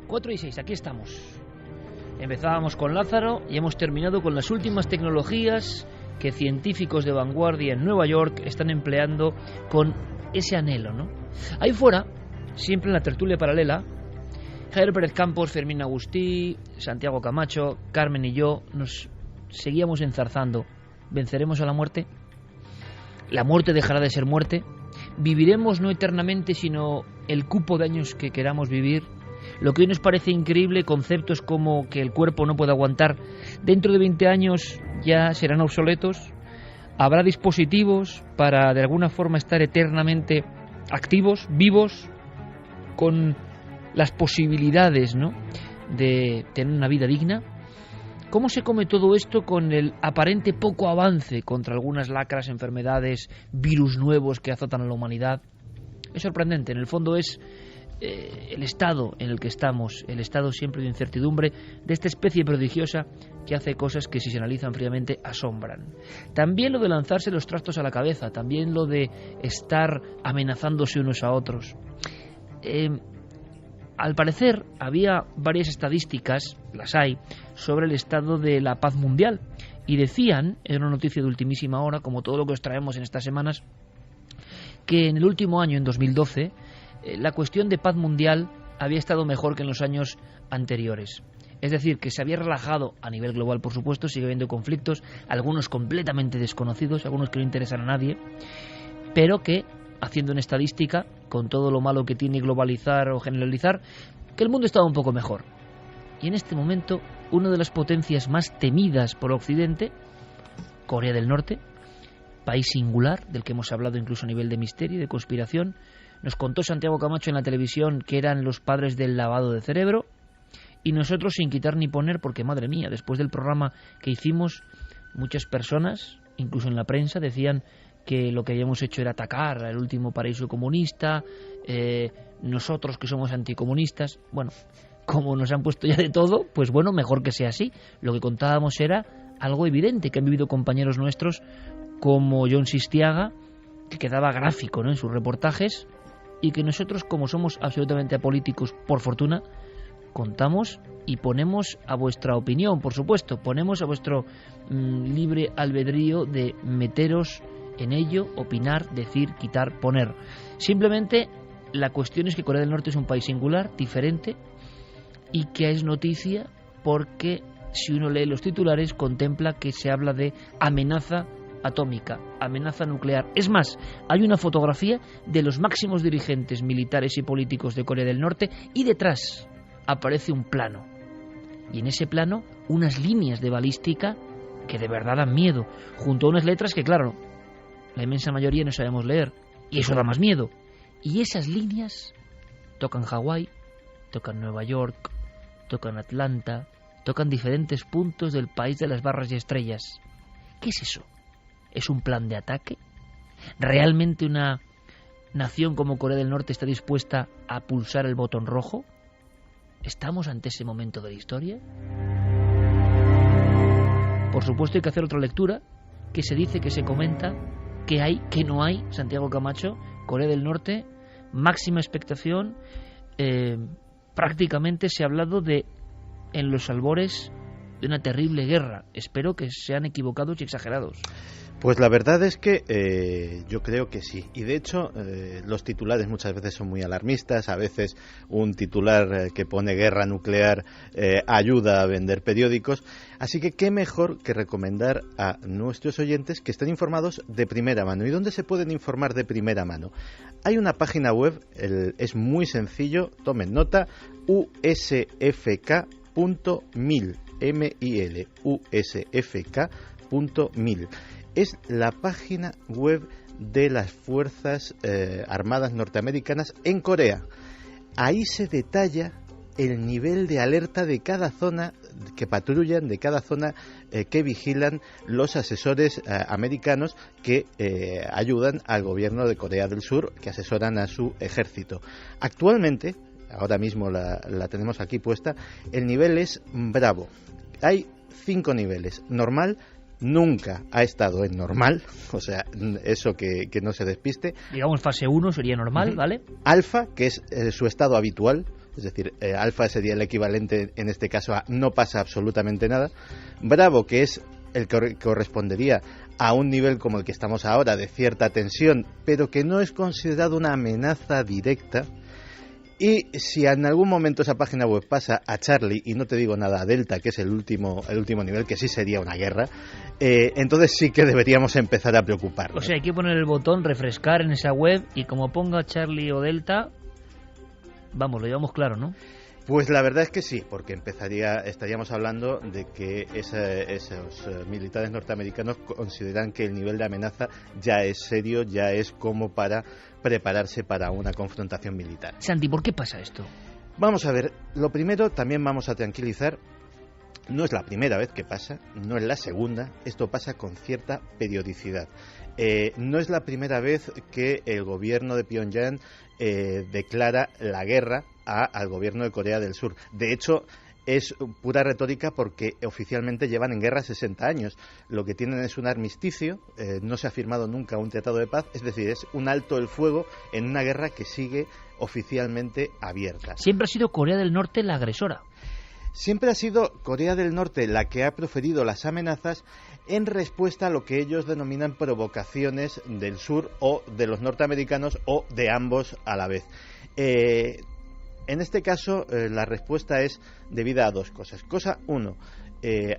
4:06, aquí estamos. Empezábamos con Lázaro y hemos terminado con las últimas tecnologías que científicos de vanguardia en Nueva York están empleando con ese anhelo, ¿no? Ahí fuera, siempre en la tertulia paralela, Javier Pérez Campos, Fermín Agustí, Santiago Camacho, Carmen y yo nos seguíamos enzarzando. ¿Venceremos a la muerte? ¿La muerte dejará de ser muerte? ¿Viviremos no eternamente sino el cupo de años que queramos vivir? Lo que hoy nos parece increíble, conceptos como que el cuerpo no puede aguantar, dentro de 20 años ya serán obsoletos. ¿Habrá dispositivos para de alguna forma estar eternamente activos, vivos, con las posibilidades, ¿no?, de tener una vida digna? ¿Cómo se come todo esto con el aparente poco avance contra algunas lacras, enfermedades, virus nuevos que azotan a la humanidad? Es sorprendente, en el fondo es el estado en el que estamos, el estado siempre de incertidumbre de esta especie prodigiosa que hace cosas que, si se analizan fríamente, asombran. También lo de lanzarse los trastos a la cabeza, también lo de estar amenazándose unos a otros. Al parecer había varias estadísticas, las hay, sobre el estado de la paz mundial, y decían, en una noticia de ultimísima hora, como todo lo que os traemos en estas semanas, que en el último año, en 2012, la cuestión de paz mundial había estado mejor que en los años anteriores. Es decir, que se había relajado a nivel global, por supuesto, sigue habiendo conflictos, algunos completamente desconocidos, algunos que no interesan a nadie, pero que, haciendo una estadística, con todo lo malo que tiene globalizar o generalizar, que el mundo estaba un poco mejor. Y en este momento, una de las potencias más temidas por Occidente, Corea del Norte, país singular, del que hemos hablado incluso a nivel de misterio y de conspiración, nos contó Santiago Camacho en la televisión que eran los padres del lavado de cerebro, y nosotros sin quitar ni poner, porque madre mía, después del programa que hicimos, muchas personas, incluso en la prensa, decían que lo que habíamos hecho era atacar al último paraíso comunista, nosotros que somos anticomunistas. Bueno, como nos han puesto ya de todo, pues bueno, mejor que sea así. Lo que contábamos era algo evidente que han vivido compañeros nuestros como John Sistiaga, que quedaba gráfico, ¿no?, en sus reportajes, y que nosotros, como somos absolutamente apolíticos, por fortuna, contamos y ponemos a vuestra opinión, por supuesto, ponemos a vuestro libre albedrío de meteros en ello, opinar, decir, quitar, poner. Simplemente la cuestión es que Corea del Norte es un país singular, diferente, y que es noticia porque si uno lee los titulares contempla que se habla de amenaza atómica, amenaza nuclear. Es más, hay una fotografía de los máximos dirigentes militares y políticos de Corea del Norte y detrás aparece un plano. Y en ese plano unas líneas de balística que de verdad dan miedo, junto a unas letras que, claro, la inmensa mayoría no sabemos leer, y eso da más miedo. Y esas líneas tocan Hawái, tocan Nueva York, tocan Atlanta, tocan diferentes puntos del país de las barras y estrellas. ¿Qué es eso? ¿Es un plan de ataque? ¿Realmente una nación como Corea del Norte está dispuesta a pulsar el botón rojo? ¿Estamos ante ese momento de la historia? Por supuesto hay que hacer otra lectura, que se dice, que se comenta, que hay, que no hay. Santiago Camacho, Corea del Norte, máxima expectación, prácticamente se ha hablado de, en los albores de una terrible guerra. Espero que sean equivocados y exagerados. Pues la verdad es que yo creo que sí. Y de hecho, los titulares muchas veces son muy alarmistas. A veces un titular que pone guerra nuclear ayuda a vender periódicos. Así que qué mejor que recomendar a nuestros oyentes que estén informados de primera mano. ¿Y dónde se pueden informar de primera mano? Hay una página web, es muy sencillo, tomen nota, usfk.mil, M-I-L, usfk.mil. Es la página web de las Fuerzas Armadas norteamericanas en Corea. Ahí se detalla el nivel de alerta de cada zona que patrullan, de cada zona que vigilan los asesores americanos que ayudan al gobierno de Corea del Sur, que asesoran a su ejército. Actualmente, ahora mismo la tenemos aquí puesta, el nivel es bravo. Hay 5 niveles. Normal, nunca ha estado en normal, o sea, eso que no se despiste. Digamos fase 1 sería normal, ¿vale? Alfa, que es su estado habitual, es decir, alfa sería el equivalente en este caso a no pasa absolutamente nada. Bravo, que es el que correspondería a un nivel como el que estamos ahora, de cierta tensión, pero que no es considerado una amenaza directa. Y si en algún momento esa página web pasa a Charlie, y no te digo nada, a Delta, que es el último nivel, que sí sería una guerra, entonces sí que deberíamos empezar a preocuparnos. O sea, hay que poner el botón refrescar en esa web y como ponga Charlie o Delta, vamos, lo llevamos claro, ¿no? Pues la verdad es que sí, porque estaríamos hablando de que esos militares norteamericanos consideran que el nivel de amenaza ya es serio, ya es como para prepararse para una confrontación militar. Santi, ¿por qué pasa esto? Vamos a ver, lo primero también vamos a tranquilizar. No es la primera vez que pasa, no es la segunda, esto pasa con cierta periodicidad. No es la primera vez que el gobierno de Pyongyang declara la guerra al gobierno de Corea del Sur. De hecho, es pura retórica porque oficialmente llevan en guerra 60 años. Lo que tienen es un armisticio, no se ha firmado nunca un tratado de paz, es decir, es un alto el fuego en una guerra que sigue oficialmente abierta. Siempre ha sido Corea del Norte la agresora. Siempre ha sido Corea del Norte la que ha proferido las amenazas en respuesta a lo que ellos denominan provocaciones del sur o de los norteamericanos o de ambos a la vez. En este caso, la respuesta es debida a dos cosas. Cosa uno,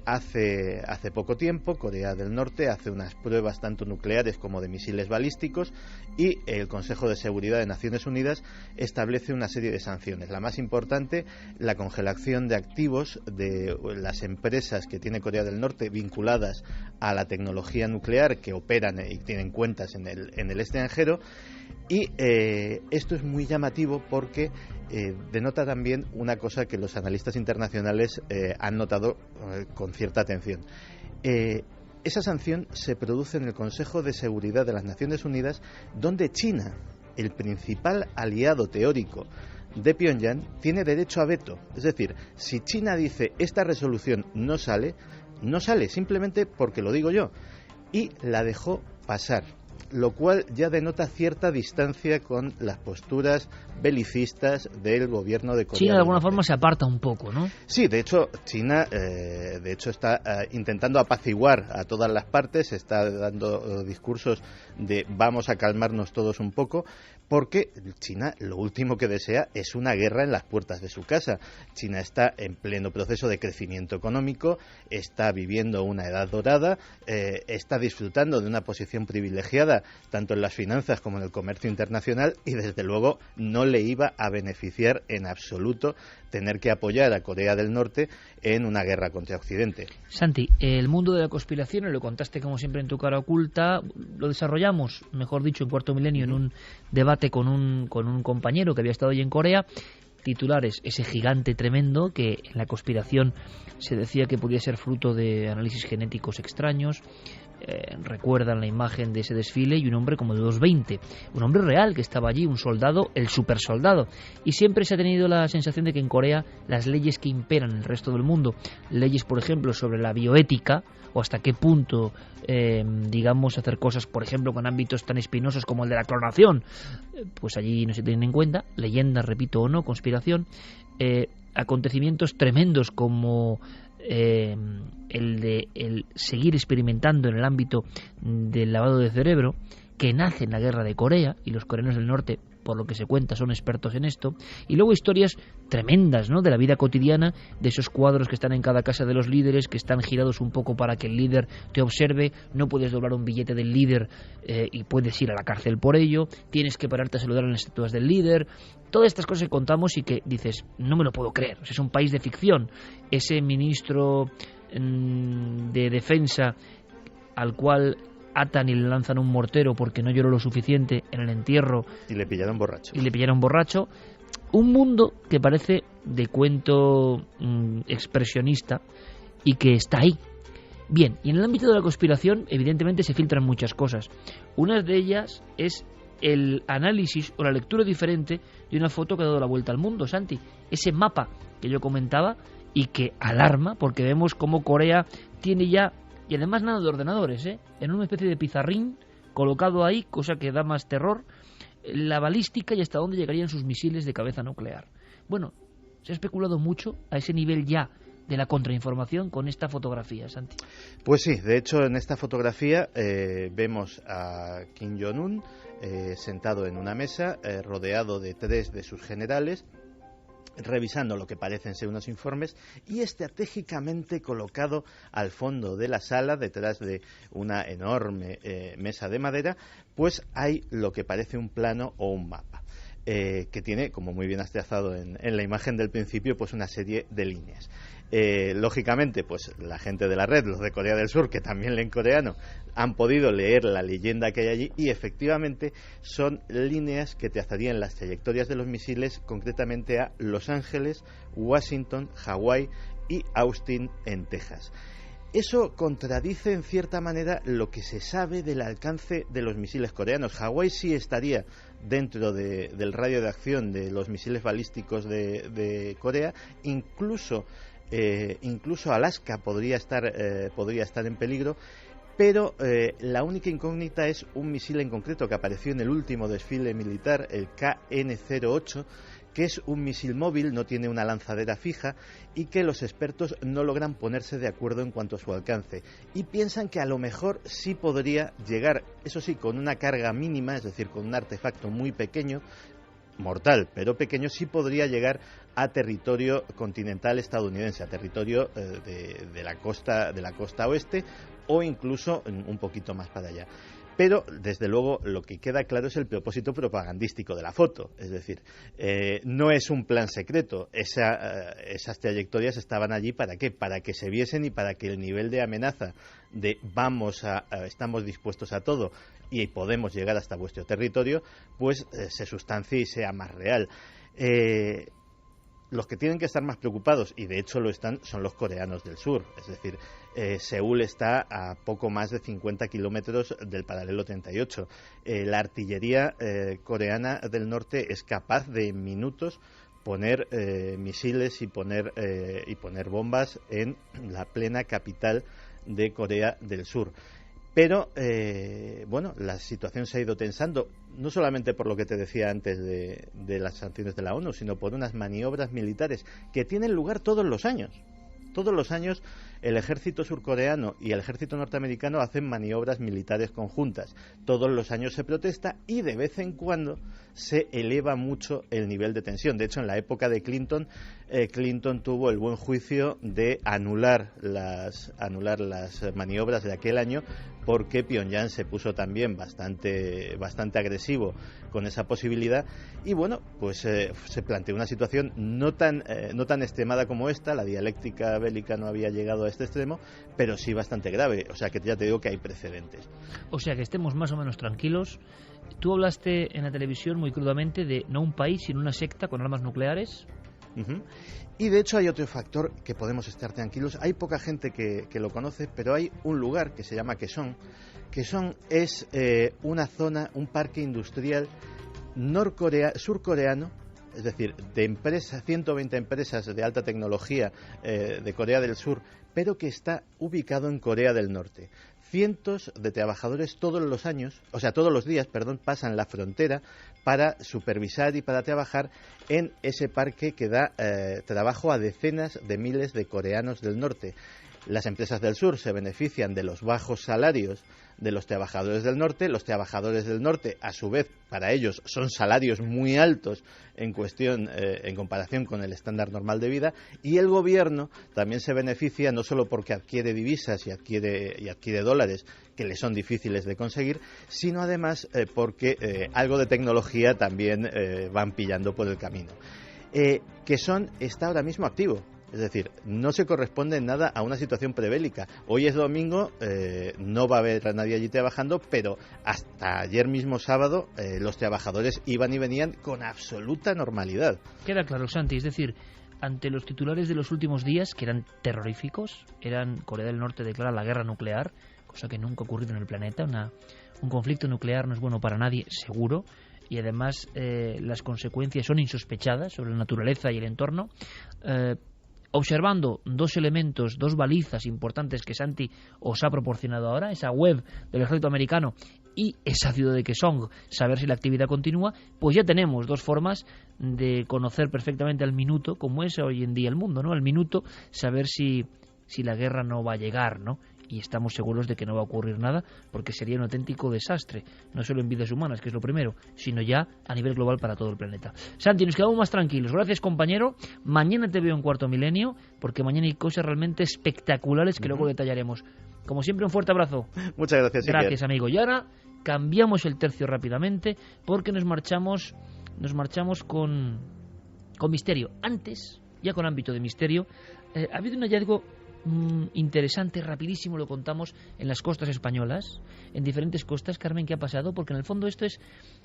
hace poco tiempo Corea del Norte hace unas pruebas tanto nucleares como de misiles balísticos y el Consejo de Seguridad de Naciones Unidas establece una serie de sanciones. La más importante, la congelación de activos de las empresas que tiene Corea del Norte vinculadas a la tecnología nuclear que operan y tienen cuentas en el extranjero. Y esto es muy llamativo porque denota también una cosa que los analistas internacionales han notado con cierta atención. Esa sanción se produce en el Consejo de Seguridad de las Naciones Unidas, donde China, el principal aliado teórico de Pyongyang, tiene derecho a veto. Es decir, si China dice esta resolución no sale simplemente porque lo digo yo, y la dejó pasar, lo cual ya denota cierta distancia con las posturas belicistas del gobierno de Corea. China de alguna forma se aparta un poco, ¿no? Sí, de hecho, China está intentando apaciguar a todas las partes, está dando discursos de vamos a calmarnos todos un poco, porque China lo último que desea es una guerra en las puertas de su casa. China está en pleno proceso de crecimiento económico, está viviendo una edad dorada, está disfrutando de una posición privilegiada tanto en las finanzas como en el comercio internacional y desde luego no le iba a beneficiar en absoluto tener que apoyar a Corea del Norte en una guerra contra Occidente. Santi, el mundo de la conspiración, lo contaste como siempre en Tu Cara Oculta, lo desarrollamos, mejor dicho, en Cuarto Milenio en un debate con un compañero que había estado allí en Corea. Titulares, ese gigante tremendo que en la conspiración se decía que podía ser fruto de análisis genéticos extraños. Recuerdan la imagen de ese desfile y un hombre como de 2,20, un hombre real que estaba allí, un soldado, el supersoldado. Y siempre se ha tenido la sensación de que en Corea las leyes que imperan en el resto del mundo, leyes por ejemplo sobre la bioética o hasta qué punto hacer cosas por ejemplo con ámbitos tan espinosos como el de la clonación, pues allí no se tienen en cuenta. Leyendas, repito o no, conspiración, acontecimientos tremendos como el de seguir experimentando en el ámbito del lavado de cerebro, que nace en la guerra de Corea, y los coreanos del norte, por lo que se cuenta, son expertos en esto. Y luego historias tremendas, ¿no?, de la vida cotidiana, de esos cuadros que están en cada casa de los líderes, que están girados un poco para que el líder te observe. No puedes doblar un billete del líder y puedes ir a la cárcel por ello. Tienes que pararte a saludar en las estatuas del líder. Todas estas cosas que contamos y que dices, no me lo puedo creer. O sea, es un país de ficción. Ese ministro de defensa al cual atan y le lanzan un mortero porque no lloró lo suficiente en el entierro. Y le pillaron borracho. Un mundo que parece de cuento expresionista y que está ahí. Bien, y en el ámbito de la conspiración evidentemente se filtran muchas cosas. Una de ellas es el análisis o la lectura diferente de una foto que ha dado la vuelta al mundo, Santi. Ese mapa que yo comentaba y que alarma porque vemos cómo Corea tiene ya, y además nada de ordenadores, en una especie de pizarrín colocado ahí, cosa que da más terror, la balística y hasta dónde llegarían sus misiles de cabeza nuclear. Bueno, Se ha especulado mucho a ese nivel ya de la contrainformación con esta fotografía, Santi. Pues sí, de hecho en esta fotografía vemos a Kim Jong-un sentado en una mesa, rodeado de 3 de sus generales, revisando lo que parecen ser unos informes y estratégicamente colocado al fondo de la sala, detrás de una enorme mesa de madera, pues hay lo que parece un plano o un mapa. Que tiene, como muy bien has trazado en la imagen del principio, pues una serie de líneas. Lógicamente, pues la gente de la red, los de Corea del Sur, que también leen coreano, han podido leer la leyenda que hay allí y efectivamente son líneas que trazarían las trayectorias de los misiles concretamente a Los Ángeles, Washington, Hawái y Austin en Texas. Eso contradice en cierta manera lo que se sabe del alcance de los misiles coreanos. Hawái sí estaría dentro del radio de acción de los misiles balísticos de Corea, incluso Alaska podría estar en peligro, pero la única incógnita es un misil en concreto que apareció en el último desfile militar, el KN-08, que es un misil móvil, no tiene una lanzadera fija y que los expertos no logran ponerse de acuerdo en cuanto a su alcance y piensan que a lo mejor sí podría llegar, eso sí, con una carga mínima, es decir, con un artefacto muy pequeño, mortal, pero pequeño, sí podría llegar a territorio continental estadounidense, a territorio de la costa oeste o incluso un poquito más para allá. Pero, desde luego, lo que queda claro es el propósito propagandístico de la foto. Es decir, no es un plan secreto. Esas trayectorias estaban allí ¿para qué? Para que se viesen y para que el nivel de amenaza de estamos dispuestos a todo y podemos llegar hasta vuestro territorio, pues se sustancie y sea más real. Los que tienen que estar más preocupados, y de hecho lo están, son los coreanos del sur. Es decir, Seúl está a poco más de 50 kilómetros del paralelo 38. La artillería coreana del norte es capaz de en minutos poner misiles y poner bombas en la plena capital de Corea del Sur. Pero, bueno, la situación se ha ido tensando, no solamente por lo que te decía antes de las sanciones de la ONU, sino por unas maniobras militares que tienen lugar todos los años. Todos los años el ejército surcoreano y el ejército norteamericano hacen maniobras militares conjuntas. Todos los años se protesta y de vez en cuando se eleva mucho el nivel de tensión. De hecho, en la época de Clinton, Clinton tuvo el buen juicio de anular las maniobras de aquel año porque Pyongyang se puso también bastante agresivo con esa posibilidad y bueno, pues se planteó una situación no tan extremada como esta. La dialéctica bélica no había llegado a este extremo, pero sí bastante grave, o sea que ya te digo que hay precedentes. O sea que estemos más o menos tranquilos. Tú hablaste en la televisión muy crudamente de no un país, sino una secta con armas nucleares. Uh-huh. Y de hecho hay otro factor que podemos estar tranquilos. Hay poca gente que lo conoce, pero hay un lugar que se llama Kaesong. Kaesong es una zona, un parque industrial surcoreano, es decir, de empresas, 120 empresas de alta tecnología de Corea del Sur, pero que está ubicado en Corea del Norte. Cientos de trabajadores todos los días, pasan la frontera para supervisar y para trabajar en ese parque que da trabajo a decenas de miles de coreanos del norte. Las empresas del sur se benefician de los bajos salarios de los trabajadores del norte. Los trabajadores del norte, a su vez, para ellos son salarios muy altos en comparación con el estándar normal de vida. Y el gobierno también se beneficia no solo porque adquiere divisas y adquiere dólares que le son difíciles de conseguir, sino además porque algo de tecnología también van pillando por el camino. Kaesong está ahora mismo activo. Es decir, no se corresponde en nada a una situación prebélica. Hoy es domingo, no va a haber a nadie allí trabajando, pero hasta ayer mismo sábado los trabajadores iban y venían con absoluta normalidad. Queda claro, Santi, es decir, ante los titulares de los últimos días, que eran terroríficos, Corea del Norte declara la guerra nuclear, cosa que nunca ha ocurrido en el planeta. Un conflicto nuclear no es bueno para nadie, seguro, y además las consecuencias son insospechadas sobre la naturaleza y el entorno. Observando dos elementos, dos balizas importantes que Santi os ha proporcionado ahora, esa web del ejército americano y esa ciudad de Kaesong, saber si la actividad continúa, pues ya tenemos dos formas de conocer perfectamente al minuto, como es hoy en día el mundo, ¿no? Al minuto, saber si la guerra no va a llegar, ¿no? Y estamos seguros de que no va a ocurrir nada, porque sería un auténtico desastre, no solo en vidas humanas, que es lo primero, sino ya a nivel global para todo el planeta. Santi, nos quedamos más tranquilos. Gracias, compañero. Mañana te veo en Cuarto Milenio, porque mañana hay cosas realmente espectaculares que luego detallaremos. Como siempre, un fuerte abrazo. Muchas gracias, Iker. Gracias, amigo. Y ahora cambiamos el tercio rápidamente, porque nos marchamos con misterio. Antes, ya con ámbito de misterio, ha habido un hallazgo interesante, rapidísimo, lo contamos en las costas españolas, en diferentes costas. Carmen, ¿qué ha pasado? Porque en el fondo esto es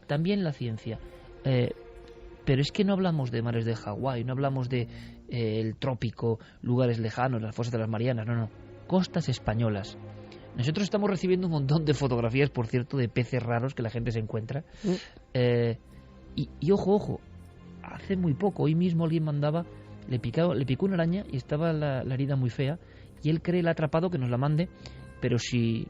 también la ciencia, pero es que no hablamos de mares de Hawái, no hablamos de el trópico, lugares lejanos, las fosas de las Marianas, no, costas españolas. Nosotros estamos recibiendo un montón de fotografías, por cierto, de peces raros que la gente se encuentra, y ojo, hace muy poco, hoy mismo alguien mandaba, le picó una araña y estaba la herida muy fea, y él cree, la ha atrapado, que nos la mande, pero si...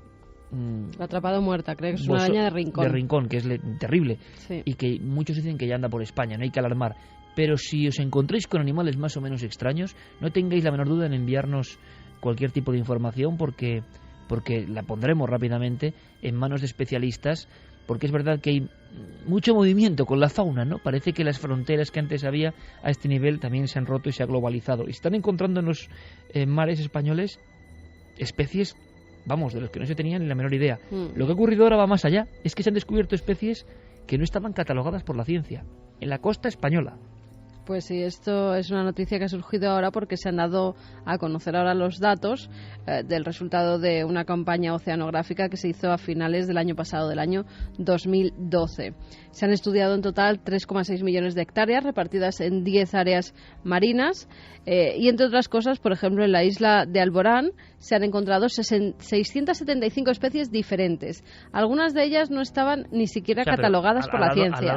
la ha atrapado muerta, creo que es una araña de rincón. De rincón, que es terrible, sí. Y que muchos dicen que ya anda por España, no hay que alarmar. Pero si os encontráis con animales más o menos extraños, no tengáis la menor duda en enviarnos cualquier tipo de información, porque la pondremos rápidamente en manos de especialistas, porque es verdad que hay mucho movimiento con la fauna, ¿no? Parece que las fronteras que antes había a este nivel también se han roto y se ha globalizado. Y están encontrando en los mares españoles especies, vamos, de los que no se tenían ni la menor idea. Lo que ha ocurrido ahora va más allá. Es que se han descubierto especies que no estaban catalogadas por la ciencia en la costa española. Pues sí, esto es una noticia que ha surgido ahora porque se han dado a conocer ahora los datos del resultado de una campaña oceanográfica que se hizo a finales del año pasado, del año 2012. Se han estudiado en total 3,6 millones de hectáreas repartidas en 10 áreas marinas y, entre otras cosas, por ejemplo, en la isla de Alborán se han encontrado 675 especies diferentes. Algunas de ellas no estaban ni siquiera catalogadas por la ciencia.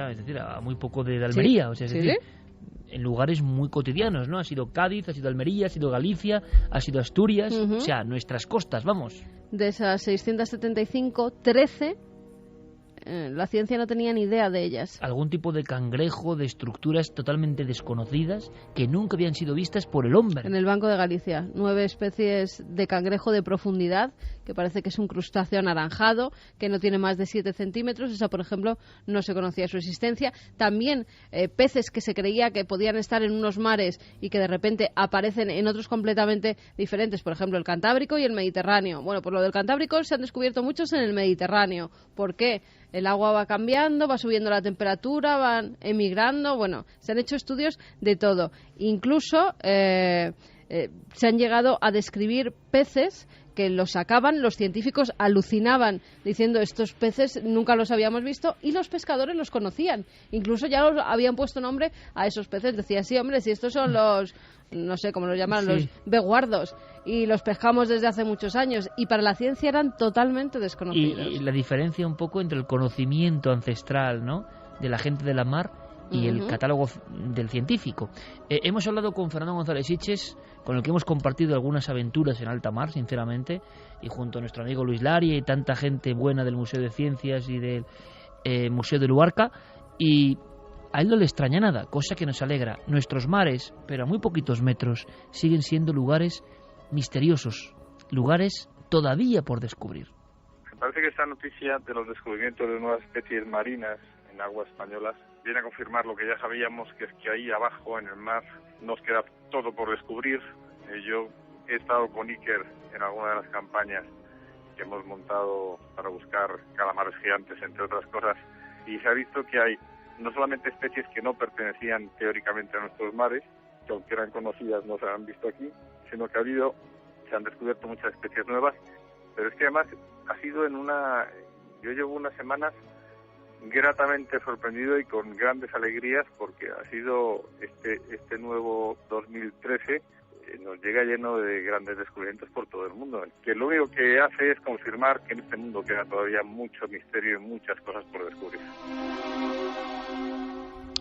Es decir, a muy poco de Almería. Sí, es decir, en lugares muy cotidianos, ¿no? Ha sido Cádiz, ha sido Almería, ha sido Galicia, ha sido Asturias, o sea, nuestras costas, vamos. De esas 675, 13... la ciencia no tenía ni idea de ellas. Algún tipo de cangrejo, de estructuras totalmente desconocidas que nunca habían sido vistas por el hombre. En el Banco de Galicia, 9 especies de cangrejo de profundidad, que parece que es un crustáceo anaranjado, que no tiene más de 7 centímetros. Esa, por ejemplo, no se conocía su existencia. También peces que se creía que podían estar en unos mares y que de repente aparecen en otros completamente diferentes. Por ejemplo, el Cantábrico y el Mediterráneo. Bueno, por lo del Cantábrico se han descubierto muchos en el Mediterráneo. ¿Por qué? El agua va cambiando, va subiendo la temperatura, van emigrando. Bueno, se han hecho estudios de todo. Incluso se han llegado a describir peces que los sacaban, los científicos alucinaban diciendo estos peces nunca los habíamos visto, y los pescadores los conocían. Incluso ya los habían puesto nombre a esos peces. Decían, sí, hombre, si estos son los, no sé cómo los llaman, los beguardos, y los pescamos desde hace muchos años, y para la ciencia eran totalmente desconocidos. Y la diferencia un poco entre el conocimiento ancestral, ¿no?, de la gente de la mar y el catálogo del científico. Hemos hablado con Fernando González Sitges, con el que hemos compartido algunas aventuras en alta mar, sinceramente, y junto a nuestro amigo Luis Laria y tanta gente buena del Museo de Ciencias y del Museo de Luarca, y a él no le extraña nada, cosa que nos alegra. Nuestros mares, pero a muy poquitos metros, siguen siendo lugares misteriosos, lugares todavía por descubrir. Me parece que esta noticia de los descubrimientos de nuevas especies marinas en aguas españolas viene a confirmar lo que ya sabíamos, que es que ahí abajo en el mar nos queda todo por descubrir. Yo he estado con Iker en alguna de las campañas que hemos montado para buscar calamares gigantes, entre otras cosas, y se ha visto que hay no solamente especies que no pertenecían teóricamente a nuestros mares, que aunque eran conocidas no se han visto aquí, sino que se han descubierto muchas especies nuevas, pero es que además ha sido yo llevo unas semanas gratamente sorprendido y con grandes alegrías, porque ha sido este nuevo 2013 nos llega lleno de grandes descubrimientos por todo el mundo, que lo único que hace es confirmar que en este mundo queda todavía mucho misterio y muchas cosas por descubrir.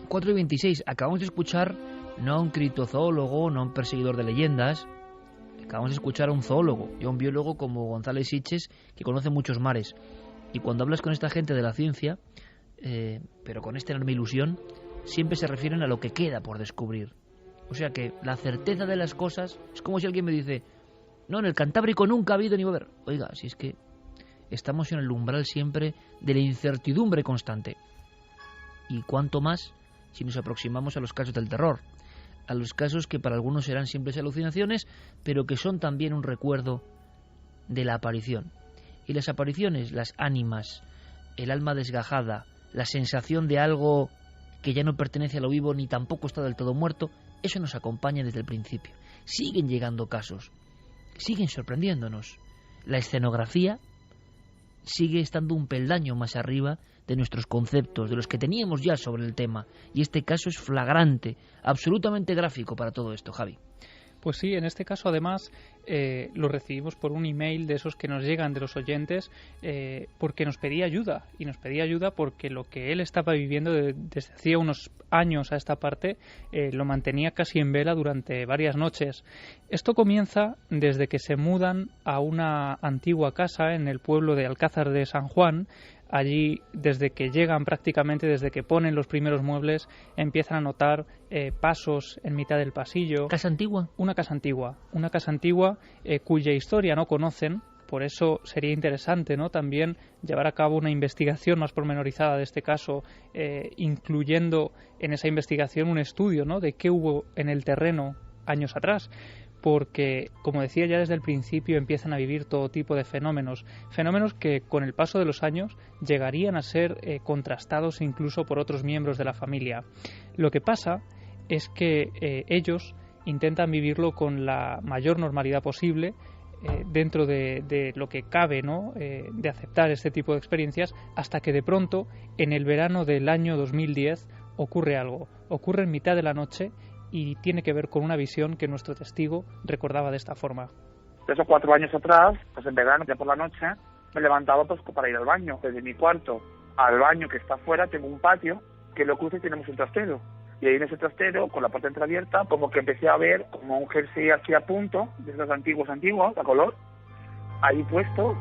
4:26, acabamos de escuchar no a un criptozoólogo, no a un perseguidor de leyendas, acabamos de escuchar a un zoólogo y a un biólogo como González Sitges, que conoce muchos mares. Y cuando hablas con esta gente de la ciencia, pero con esta enorme ilusión, siempre se refieren a lo que queda por descubrir. O sea que la certeza de las cosas es como si alguien me dice: no, en el Cantábrico nunca ha habido ni va a haber. Oiga, si es que estamos en el umbral siempre de la incertidumbre constante. Y cuánto más si nos aproximamos a los casos del terror, a los casos que para algunos serán simples alucinaciones, pero que son también un recuerdo de la aparición. Y las apariciones, las ánimas, el alma desgajada, la sensación de algo que ya no pertenece a lo vivo ni tampoco está del todo muerto, eso nos acompaña desde el principio. Siguen llegando casos, siguen sorprendiéndonos. La escenografía sigue estando un peldaño más arriba de nuestros conceptos, de los que teníamos ya sobre el tema. Y este caso es flagrante, absolutamente gráfico para todo esto, Javi. Pues sí, en este caso además lo recibimos por un email de esos que nos llegan de los oyentes porque nos pedía ayuda, y nos pedía ayuda porque lo que él estaba viviendo desde hacía unos años a esta parte lo mantenía casi en vela durante varias noches. Esto comienza desde que se mudan a una antigua casa en el pueblo de Alcázar de San Juan. Allí, desde que llegan prácticamente, desde que ponen los primeros muebles, empiezan a notar pasos en mitad del pasillo. ¿Casa antigua? Una casa antigua cuya historia no conocen. Por eso sería interesante, ¿no?, también llevar a cabo una investigación más pormenorizada de este caso, incluyendo en esa investigación un estudio, ¿no?, de qué hubo en el terreno años atrás. Porque, como decía ya desde el principio, empiezan a vivir todo tipo de fenómenos que con el paso de los años llegarían a ser contrastados incluso por otros miembros de la familia. Lo que pasa es que ellos intentan vivirlo con la mayor normalidad posible, dentro de lo que cabe, ¿no?, de aceptar este tipo de experiencias, hasta que de pronto, en el verano del año 2010, ocurre algo. Ocurre en mitad de la noche y tiene que ver con una visión que nuestro testigo recordaba de esta forma. 3 o 4 años atrás, pues en verano, ya por la noche, me levantaba pues para ir al baño. Desde mi cuarto al baño, que está afuera, tengo un patio que lo cruza y tenemos un trastero. Y ahí en ese trastero, con la puerta entreabierta, como que empecé a ver como un jersey aquí a punto, de esos antiguos, a color, ahí puesto.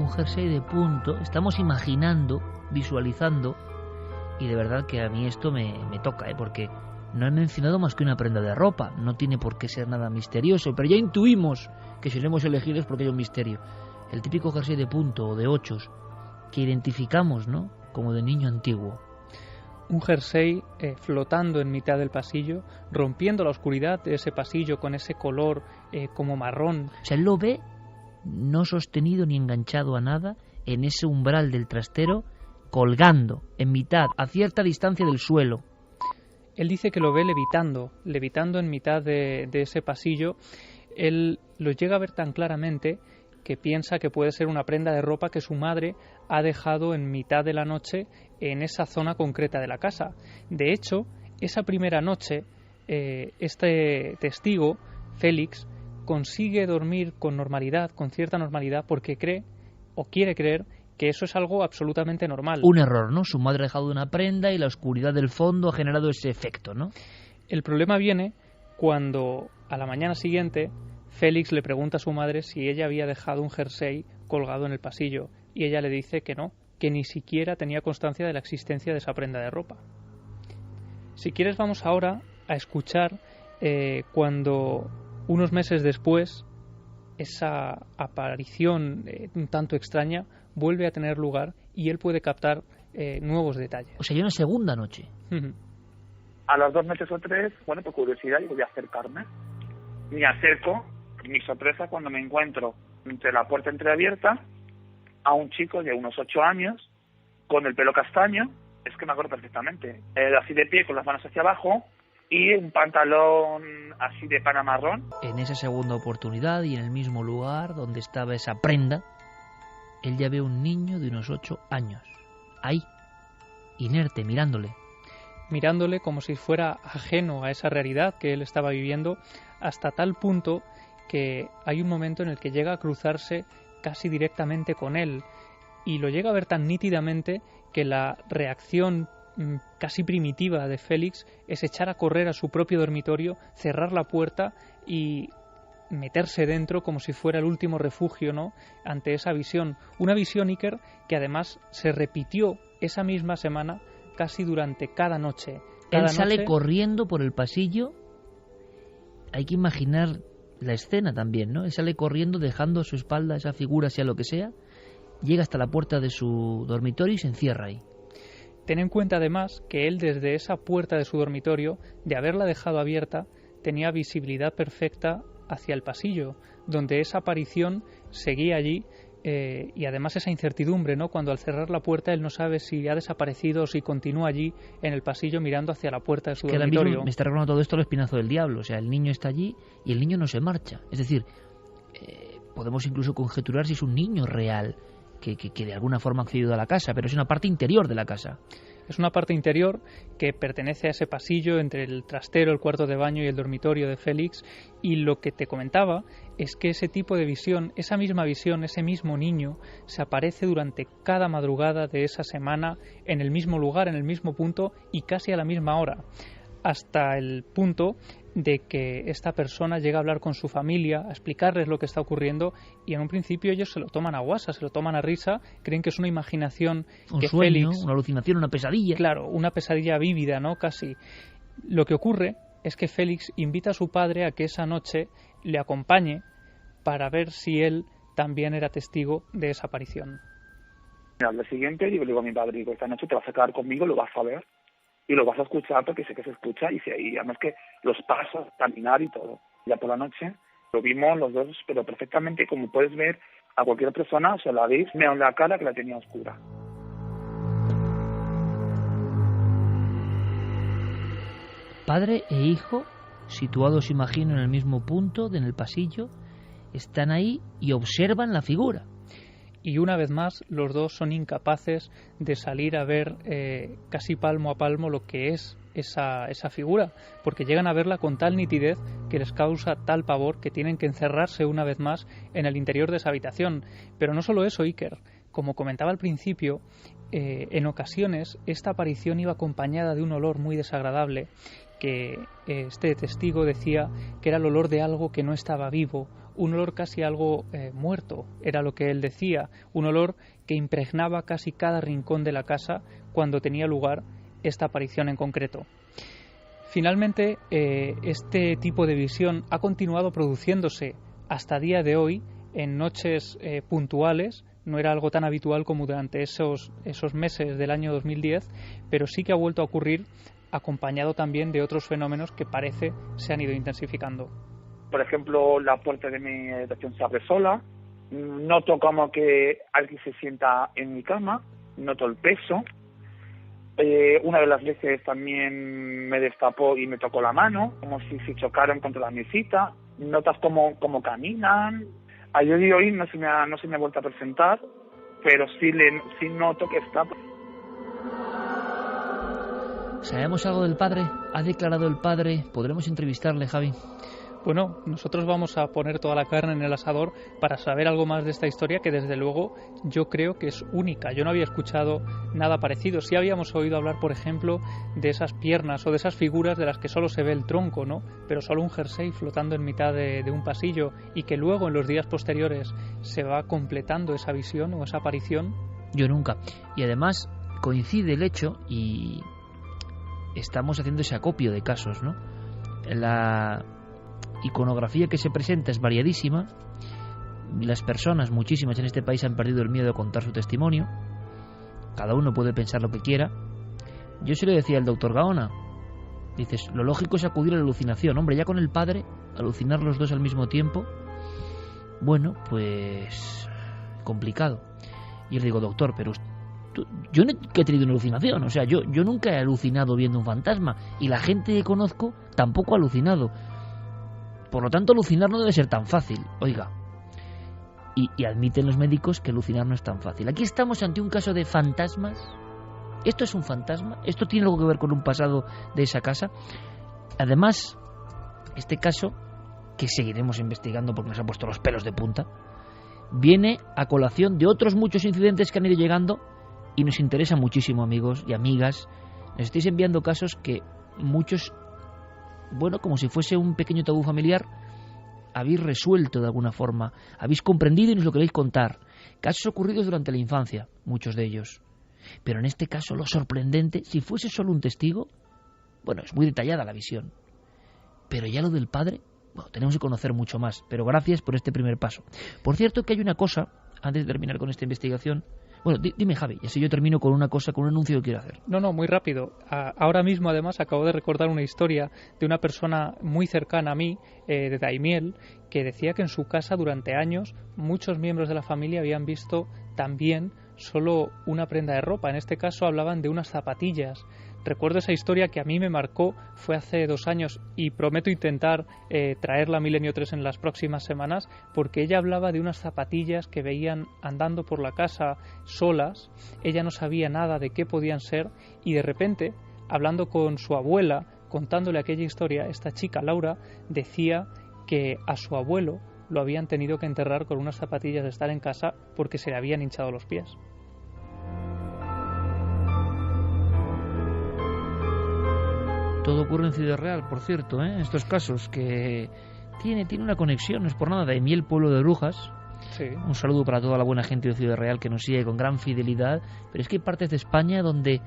Un jersey de punto, estamos imaginando, visualizando, y de verdad que a mí esto me toca, porque no he mencionado más que una prenda de ropa, no tiene por qué ser nada misterioso, pero ya intuimos que si lo hemos elegido es porque hay un misterio. El típico jersey de punto o de ochos que identificamos, ¿no?, como de niño antiguo. Un jersey flotando en mitad del pasillo, rompiendo la oscuridad de ese pasillo con ese color como marrón. O sea, él lo ve no sostenido ni enganchado a nada en ese umbral del trastero, colgando en mitad, a cierta distancia del suelo. Él dice que lo ve levitando en mitad de ese pasillo. Él lo llega a ver tan claramente que piensa que puede ser una prenda de ropa que su madre ha dejado en mitad de la noche en esa zona concreta de la casa. De hecho, esa primera noche, este testigo, Félix, consigue dormir con normalidad, con cierta normalidad, porque cree o quiere creer que eso es algo absolutamente normal. Un error, ¿no? Su madre ha dejado una prenda y la oscuridad del fondo ha generado ese efecto, ¿no? El problema viene cuando a la mañana siguiente Félix le pregunta a su madre si ella había dejado un jersey colgado en el pasillo, y ella le dice que no, que ni siquiera tenía constancia de la existencia de esa prenda de ropa. Si quieres, vamos ahora a escuchar cuando unos meses después esa aparición un tanto extraña vuelve a tener lugar y él puede captar nuevos detalles. O sea, hay una segunda noche. A las 2 noches o 3, bueno, por curiosidad, yo voy a acercarme. Me acerco, y mi sorpresa cuando me encuentro entre la puerta entreabierta a un chico de unos 8 años, con el pelo castaño, es que me acuerdo perfectamente, así de pie, con las manos hacia abajo, y un pantalón así de pana marrón. En esa segunda oportunidad y en el mismo lugar donde estaba esa prenda, él ya ve un niño de unos 8 años, ahí, inerte, mirándole como si fuera ajeno a esa realidad que él estaba viviendo, hasta tal punto que hay un momento en el que llega a cruzarse casi directamente con él, y lo llega a ver tan nítidamente que la reacción casi primitiva de Félix es echar a correr a su propio dormitorio, cerrar la puerta y meterse dentro como si fuera el último refugio, ¿no?, ante esa visión. Una visión, Iker, que además se repitió esa misma semana casi durante cada noche. Él sale corriendo por el pasillo. Hay que imaginar la escena también, ¿no? Él sale corriendo dejando a su espalda esa figura, sea lo que sea, llega hasta la puerta de su dormitorio y se encierra ahí. Ten en cuenta además que él desde esa puerta de su dormitorio, de haberla dejado abierta, tenía visibilidad perfecta hacia el pasillo, donde esa aparición seguía allí, y además esa incertidumbre, ¿no?, cuando al cerrar la puerta él no sabe si ha desaparecido o si continúa allí en el pasillo mirando hacia la puerta de su dormitorio. Ahora mismo me está recordando todo esto el espinazo del diablo, o sea, el niño está allí y el niño no se marcha. Es decir, podemos incluso conjeturar si es un niño real que de alguna forma ha accedido a la casa, pero es una parte interior de la casa. Es una parte interior que pertenece a ese pasillo entre el trastero, el cuarto de baño y el dormitorio de Félix, y lo que te comentaba es que ese tipo de visión, esa misma visión, ese mismo niño, se aparece durante cada madrugada de esa semana en el mismo lugar, en el mismo punto y casi a la misma hora, hasta el punto de que esta persona llega a hablar con su familia, a explicarles lo que está ocurriendo, y en un principio ellos se lo toman a guasa, se lo toman a risa, creen que es una imaginación, un que sueño, Félix, una alucinación, una pesadilla. Claro, una pesadilla vívida, ¿no?, casi. Lo que ocurre es que Félix invita a su padre a que esa noche le acompañe para ver si él también era testigo de esa aparición. Al día siguiente digo a mi padre, esta noche te vas a quedar conmigo, lo vas a ver y lo vas a escuchar porque sé que se escucha y además que los pasos, caminar y todo. Ya por la noche lo vimos los dos, pero perfectamente, como puedes ver a cualquier persona, o sea, la veis, me en la cara que la tenía oscura. Padre e hijo, situados, imagino, en el mismo punto, en el pasillo, están ahí y observan la figura. Y una vez más, los dos son incapaces de salir a ver casi palmo a palmo lo que es esa figura, porque llegan a verla con tal nitidez que les causa tal pavor que tienen que encerrarse una vez más en el interior de esa habitación. Pero no solo eso, Iker. Como comentaba al principio, en ocasiones esta aparición iba acompañada de un olor muy desagradable que este testigo decía que era el olor de algo que no estaba vivo, un olor casi algo muerto, era lo que él decía, un olor que impregnaba casi cada rincón de la casa cuando tenía lugar esta aparición en concreto. Finalmente, este tipo de visión ha continuado produciéndose hasta día de hoy en noches puntuales. No era algo tan habitual como durante esos meses del año 2010, pero sí que ha vuelto a ocurrir, acompañado también de otros fenómenos que parece se han ido intensificando. Por ejemplo, la puerta de mi habitación se abre sola, noto como que alguien se sienta en mi cama, noto el peso. Una de las veces también me destapó y me tocó la mano, como si se chocaran contra la mesita. Notas como caminan. A día de hoy no se me ha vuelto a presentar, pero sí noto que está. ¿Sabemos algo del padre? ¿Ha declarado el padre? ¿Podremos entrevistarle, Javi? Bueno, nosotros vamos a poner toda la carne en el asador para saber algo más de esta historia que desde luego yo creo que es única. Yo no había escuchado nada parecido. Sí habíamos oído hablar, por ejemplo, de esas piernas o de esas figuras de las que solo se ve el tronco, ¿no? Pero solo un jersey flotando en mitad de un pasillo y que luego en los días posteriores se va completando esa visión o esa aparición. Yo nunca. Y además coincide el hecho y estamos haciendo ese acopio de casos, ¿no? La iconografía que se presenta es variadísima. Las personas, muchísimas en este país, han perdido el miedo a contar su testimonio. Cada uno puede pensar lo que quiera. Yo se lo decía al doctor Gaona. Dices, lo lógico es acudir a la alucinación. Hombre, ya con el padre, alucinar los dos al mismo tiempo, bueno, pues complicado. Y yo digo, doctor, pero yo no he tenido una alucinación. O sea, yo nunca he alucinado viendo un fantasma. Y la gente que conozco tampoco ha alucinado. Por lo tanto, alucinar no debe ser tan fácil, oiga. Y admiten los médicos que alucinar no es tan fácil. Aquí estamos ante un caso de fantasmas. ¿Esto es un fantasma? ¿Esto tiene algo que ver con un pasado de esa casa? Además, este caso, que seguiremos investigando porque nos ha puesto los pelos de punta, viene a colación de otros muchos incidentes que han ido llegando y nos interesa muchísimo, amigos y amigas. Nos estáis enviando casos que muchos, bueno, como si fuese un pequeño tabú familiar, habéis resuelto de alguna forma, habéis comprendido y nos lo queréis contar. Casos ocurridos durante la infancia, muchos de ellos. Pero en este caso lo sorprendente, si fuese solo un testigo, bueno, es muy detallada la visión. Pero ya lo del padre, bueno, tenemos que conocer mucho más. Pero gracias por este primer paso. Por cierto que hay una cosa, antes de terminar con esta investigación. Bueno, dime, Javi, y así yo termino con una cosa, con un anuncio que quiero hacer. No, muy rápido. Ahora mismo, además, acabo de recordar una historia de una persona muy cercana a mí, de Daimiel, que decía que en su casa durante años muchos miembros de la familia habían visto también solo una prenda de ropa. En este caso hablaban de unas zapatillas. Recuerdo esa historia que a mí me marcó, fue hace 2 años, y prometo intentar traerla a Milenio 3 en las próximas semanas, porque ella hablaba de unas zapatillas que veían andando por la casa solas. Ella no sabía nada de qué podían ser, y de repente, hablando con su abuela, contándole aquella historia, esta chica, Laura, decía que a su abuelo lo habían tenido que enterrar con unas zapatillas de estar en casa porque se le habían hinchado los pies. Todo ocurre en Ciudad Real, por cierto, ¿eh? Estos casos que tiene una conexión, no es por nada, Daimiel, pueblo de brujas. Sí. Un saludo para toda la buena gente de Ciudad Real que nos sigue con gran fidelidad, pero es que hay partes de España donde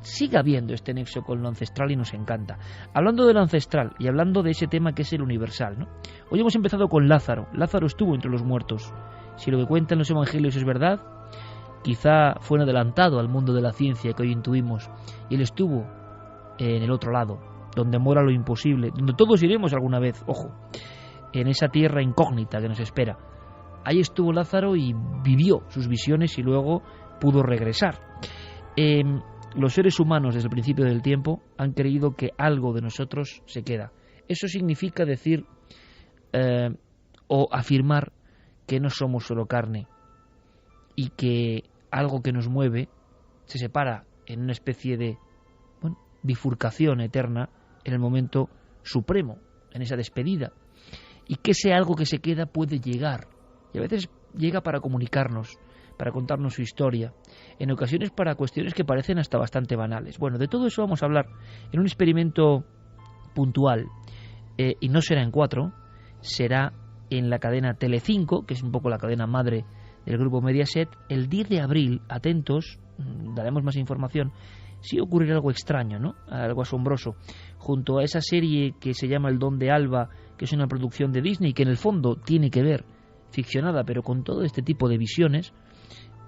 sigue habiendo este nexo con lo ancestral y nos encanta. Hablando de lo ancestral y hablando de ese tema que es el universal, ¿no? Hoy hemos empezado con Lázaro. Lázaro estuvo entre los muertos. Si lo que cuentan los evangelios es verdad, quizá fue un adelantado al mundo de la ciencia que hoy intuimos, y él estuvo en el otro lado, donde mora lo imposible, donde todos iremos alguna vez, ojo, en esa tierra incógnita que nos espera. Ahí estuvo Lázaro y vivió sus visiones y luego pudo regresar. Los seres humanos desde el principio del tiempo han creído que algo de nosotros se queda. Eso significa decir o afirmar que no somos solo carne y que algo que nos mueve se separa en una especie de bifurcación eterna en el momento supremo, en esa despedida, y que ese algo que se queda puede llegar, y a veces llega para comunicarnos, para contarnos su historia, en ocasiones para cuestiones que parecen hasta bastante banales. Bueno, de todo eso vamos a hablar en un experimento puntual, y no será en 4, será en la cadena Telecinco, que es un poco la cadena madre del grupo Mediaset, el 10 de abril, atentos, daremos más información, sí ocurrirá algo extraño, ¿no? Algo asombroso. Junto a esa serie que se llama El Don de Alba, que es una producción de Disney, que en el fondo tiene que ver, ficcionada, pero con todo este tipo de visiones,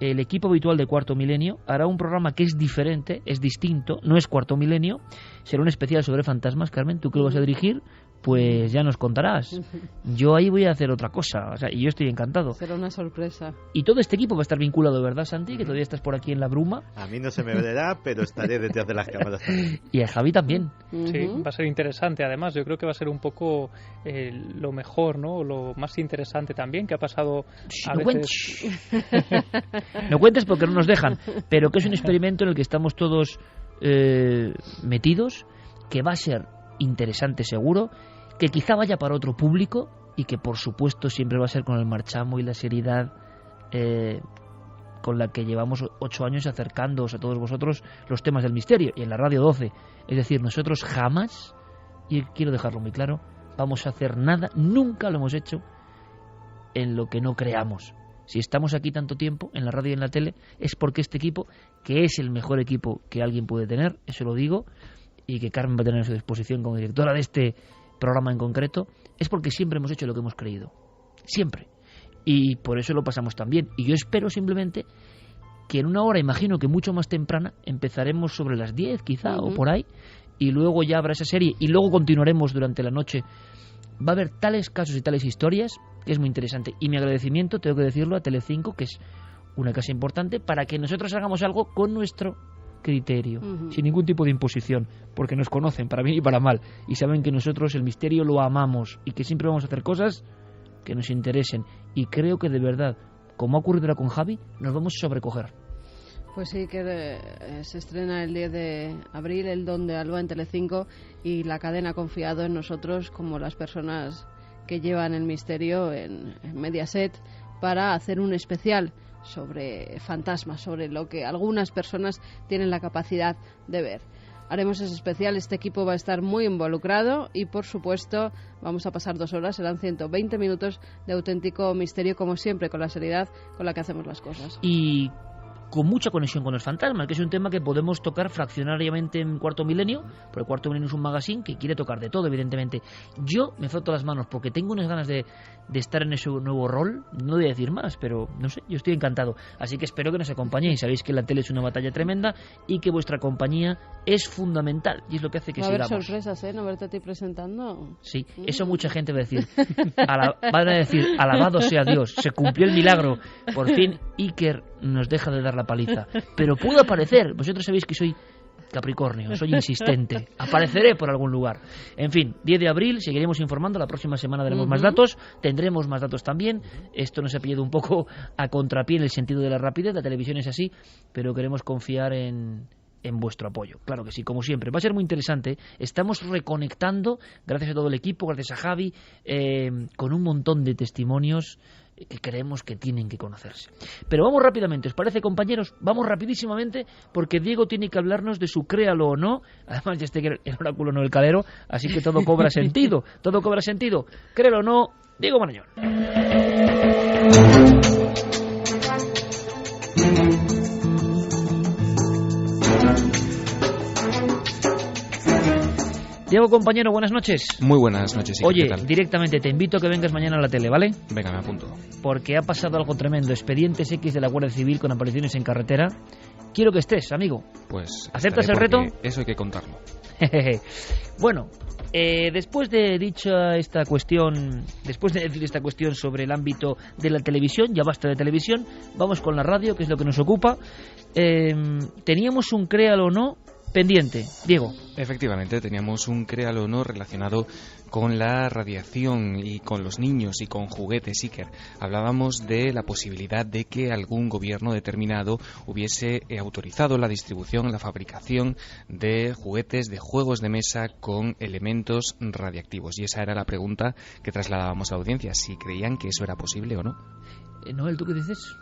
el equipo habitual de Cuarto Milenio hará un programa que es diferente, es distinto, no es Cuarto Milenio, será un especial sobre fantasmas. Carmen, ¿tú que lo vas a dirigir? Pues ya nos contarás. Yo ahí voy a hacer otra cosa, o sea, y yo estoy encantado. Será una sorpresa. Y todo este equipo va a estar vinculado, ¿verdad, Santi? Que todavía estás por aquí en la bruma. A mí no se me verá, pero estaré detrás de las cámaras también. Y a Javi también. Sí, va a ser interesante. Además, yo creo que va a ser un poco lo mejor, ¿no? Lo más interesante también que ha pasado a veces. No cuentes porque no nos dejan, pero que es un experimento en el que estamos todos metidos, que va a ser interesante seguro, que quizá vaya para otro público y que por supuesto siempre va a ser con el marchamo y la seriedad con la que llevamos 8 años acercándoos a todos vosotros los temas del misterio, y en la Radio 12. Es decir, nosotros jamás, y quiero dejarlo muy claro, vamos a hacer nada, nunca lo hemos hecho en lo que no creamos. Si estamos aquí tanto tiempo, en la radio y en la tele, es porque este equipo, que es el mejor equipo que alguien puede tener, eso lo digo, y que Carmen va a tener a su disposición como directora de este programa en concreto, es porque siempre hemos hecho lo que hemos creído. Siempre. Y por eso lo pasamos tan bien. Y yo espero simplemente que en una hora, imagino que mucho más temprana, empezaremos sobre las 10 quizá, o por ahí, y luego ya habrá esa serie, y luego continuaremos durante la noche. Va a haber tales casos y tales historias que es muy interesante. Y mi agradecimiento, tengo que decirlo, a Telecinco, que es una casa importante, para que nosotros hagamos algo con nuestro criterio, sin ningún tipo de imposición, porque nos conocen para bien y para mal, y saben que nosotros el misterio lo amamos y que siempre vamos a hacer cosas que nos interesen. Y creo que de verdad, como ha ocurrido ahora con Javi, nos vamos a sobrecoger. Pues sí, que se estrena el 10 de abril El Don de Alba en Telecinco, y la cadena ha confiado en nosotros como las personas que llevan el misterio en Mediaset para hacer un especial sobre fantasmas, sobre lo que algunas personas tienen la capacidad de ver. haremos ese especial. Este equipo va a estar muy involucrado y, por supuesto, vamos a pasar 2 horas, serán 120 minutos de auténtico misterio, como siempre, con la seriedad con la que hacemos las cosas. Y con mucha conexión con los fantasmas, que es un tema que podemos tocar fraccionariamente en Cuarto Milenio, porque Cuarto Milenio es un magazine que quiere tocar de todo, evidentemente. Yo me froto las manos porque tengo unas ganas de estar en ese nuevo rol, no voy a decir más, pero no sé, yo estoy encantado. Así que espero que nos acompañéis. Sabéis que la tele es una batalla tremenda y que vuestra compañía es fundamental, y es lo que hace que sigamos. Va a haber sorpresas, ¿eh? No verte a ti presentando. Sí, eso mucha gente va a decir. Van a decir, alabado sea Dios, se cumplió el milagro. Por fin Iker nos deja de dar la paliza. Pero pudo aparecer. Vosotros sabéis que soy Capricornio, soy insistente. Apareceré por algún lugar. En fin, 10 de abril, seguiremos informando. La próxima semana daremos más datos. Tendremos más datos también. Esto nos ha pillado un poco a contrapié en el sentido de la rapidez. La televisión es así, pero queremos confiar en vuestro apoyo. Claro que sí, como siempre. Va a ser muy interesante. Estamos reconectando, gracias a todo el equipo, gracias a Javi, con un montón de testimonios que creemos que tienen que conocerse. Pero vamos rápidamente, ¿os parece, compañeros? Vamos rapidísimamente, porque Diego tiene que hablarnos de su créalo o no. Además, ya esté el oráculo no el calero, así que todo cobra sentido. Todo cobra sentido. Créalo o no, Diego Marañón. Diego, compañero, buenas noches. Muy buenas noches. Iker, Oye, ¿qué tal? directamente te invito a que vengas mañana a la tele, ¿vale? Venga, me apunto. Porque ha pasado algo tremendo. Expedientes X de la Guardia Civil con apariciones en carretera. Quiero que estés, amigo. Pues ¿aceptas el estaré reto? porque eso hay que contarlo. Bueno, después de dicha esta cuestión, después de decir esta cuestión sobre el ámbito de la televisión, ya basta de televisión, vamos con la radio, que es lo que nos ocupa. Teníamos un créalo o no pendiente, Diego. Efectivamente, teníamos un créalo o no relacionado con la radiación y con los niños y con juguetes, Iker. Hablábamos de la posibilidad de que algún gobierno determinado hubiese autorizado la distribución, la fabricación de juguetes, de juegos de mesa con elementos radiactivos. Y esa era la pregunta que trasladábamos a la audiencia, si creían que eso era posible o no. Noel, ¿tú qué dices?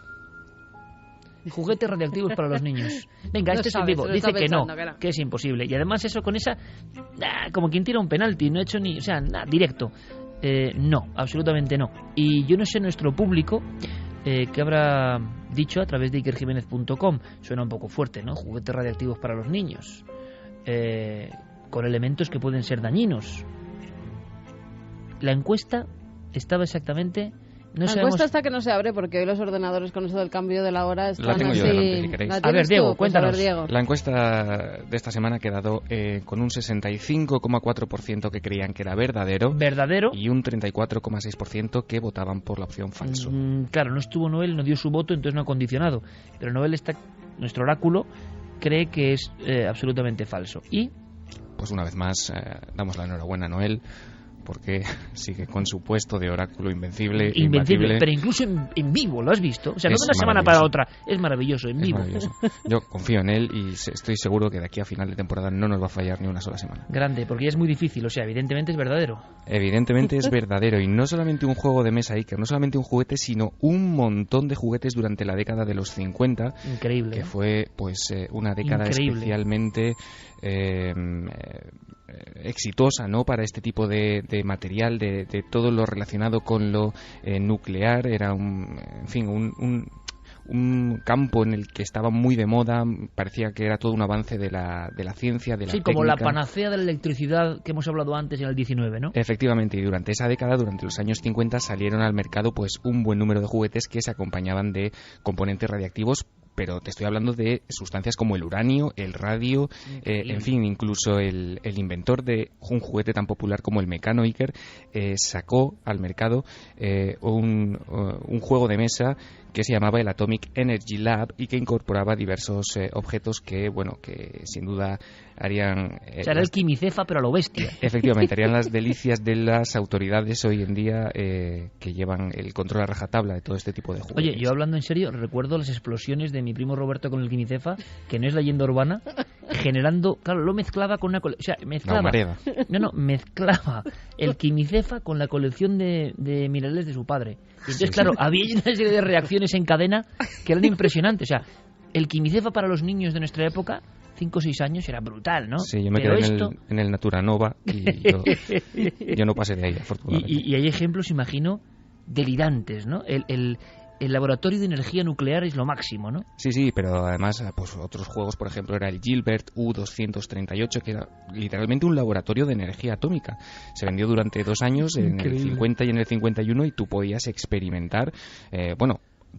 Juguetes radiactivos para los niños. Venga, este es el vivo. Dice que no, que es imposible. Y además eso con esa... como quien tira un penalti, no he hecho ni... O sea, directo. No, absolutamente no. Y yo no sé nuestro público qué habrá dicho a través de ikerjimenez.com. Suena un poco fuerte, ¿no? Juguetes radiactivos para los niños. Con elementos que pueden ser dañinos. La encuesta estaba exactamente... La encuesta está que no se abre porque hoy los ordenadores con eso del cambio de la hora están la tengo así. Yo delante, si queréis. A ver, Diego, cuéntanos. Diego. La encuesta de esta semana ha quedado con un 65,4% que creían que era verdadero y un 34,6% que votaban por la opción falso. Claro, no estuvo Noel, no dio su voto, entonces no ha condicionado. Pero Noel nuestro oráculo cree que es absolutamente falso. Y pues una vez más damos la enhorabuena a Noel, porque sigue con su puesto de oráculo invencible, pero incluso en vivo, ¿lo has visto? O sea, no de una semana para otra, es maravilloso, en vivo. Maravilloso. Yo confío en él y estoy seguro que de aquí a final de temporada no nos va a fallar ni una sola semana. Grande, porque ya es muy difícil, o sea, evidentemente es verdadero. Evidentemente es verdadero, y no solamente un juego de mesa, Iker, no solamente un juguete, sino un montón de juguetes durante la década de los 50. Increíble. Que fue pues una década especialmente... exitosa, ¿no?, para este tipo de material, de todo lo relacionado con lo nuclear. Era un campo en el que estaba muy de moda, parecía que era todo un avance de la ciencia, de la técnica. Sí, como la panacea de la electricidad que hemos hablado antes en el 19, ¿no? Efectivamente, y durante esa década, durante los años 50, salieron al mercado pues un buen número de juguetes que se acompañaban de componentes radiactivos, pero te estoy hablando de sustancias como el uranio, el radio, en fin, incluso el inventor de un juguete tan popular como el Mecano, Iker, sacó al mercado un juego de mesa que se llamaba el Atomic Energy Lab y que incorporaba diversos objetos que, bueno, que sin duda harían... o sea, era el quimicefa, pero a lo bestia. Efectivamente, harían las delicias de las autoridades hoy en día que llevan el control a rajatabla de todo este tipo de juguetes. Oye, yo hablando en serio, recuerdo las explosiones de mi primo Roberto con el quimicefa, que no es leyenda urbana, generando... Claro, lo mezclaba con una... O sea, mezclaba... mezclaba el quimicefa con la colección de minerales de su padre. Y entonces, claro, había una serie de reacciones en cadena que eran impresionantes. O sea, el quimicefa para los niños de nuestra época 5 o 6 años era brutal, ¿no? Sí, yo me Pero quedé esto... en el Naturanova y yo no pasé de ahí, afortunadamente. Y hay ejemplos, imagino, delirantes, ¿no? El laboratorio de energía nuclear es lo máximo, ¿no? Sí, pero además pues otros juegos, por ejemplo, era el Gilbert U-238, que era literalmente un laboratorio de energía atómica. Se vendió durante 2 años, en el 50 y en el 51, y tú podías experimentar,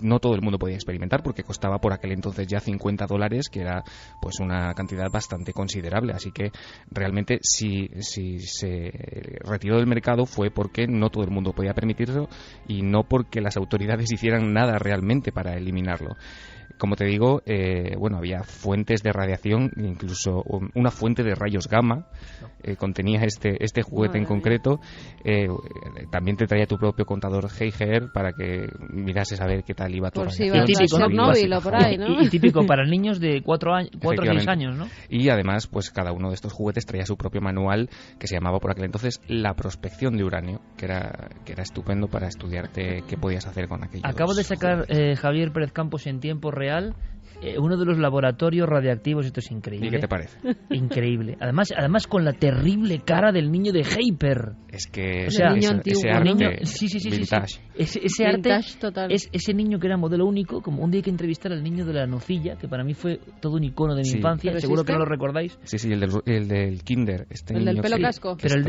no todo el mundo podía experimentar porque costaba por aquel entonces ya $50, que era pues una cantidad bastante considerable. Así que realmente si se retiró del mercado fue porque no todo el mundo podía permitirlo y no porque las autoridades hicieran nada realmente para eliminarlo. Como te digo, había fuentes de radiación, incluso una fuente de rayos gamma contenía este juguete en concreto. También te traía tu propio contador Geiger para que mirases a ver qué tal iba tu radiación. Por si iba a Chernobyl o por ahí, ¿no? Y típico para niños de 4 o 6 años, ¿no? Y además, pues cada uno de estos juguetes traía su propio manual que se llamaba por aquel entonces La prospección de uranio, que era estupendo para estudiarte qué podías hacer con aquello. Acabo de sacar Javier Pérez Campos en tiempo real uno de los laboratorios radiactivos. Esto es increíble. ¿Y qué te parece? Increíble. Además con la terrible cara del niño de Hyper. Es que ese arte sí. vintage. Ese arte Vintage total. es ese niño que era modelo único. Como un día hay que entrevistar al niño de la nocilla, que para mí fue todo un icono de mi infancia. ¿Pero seguro existe? que no lo recordáis. Sí, el del Kinder. El del pelo casco. Pero el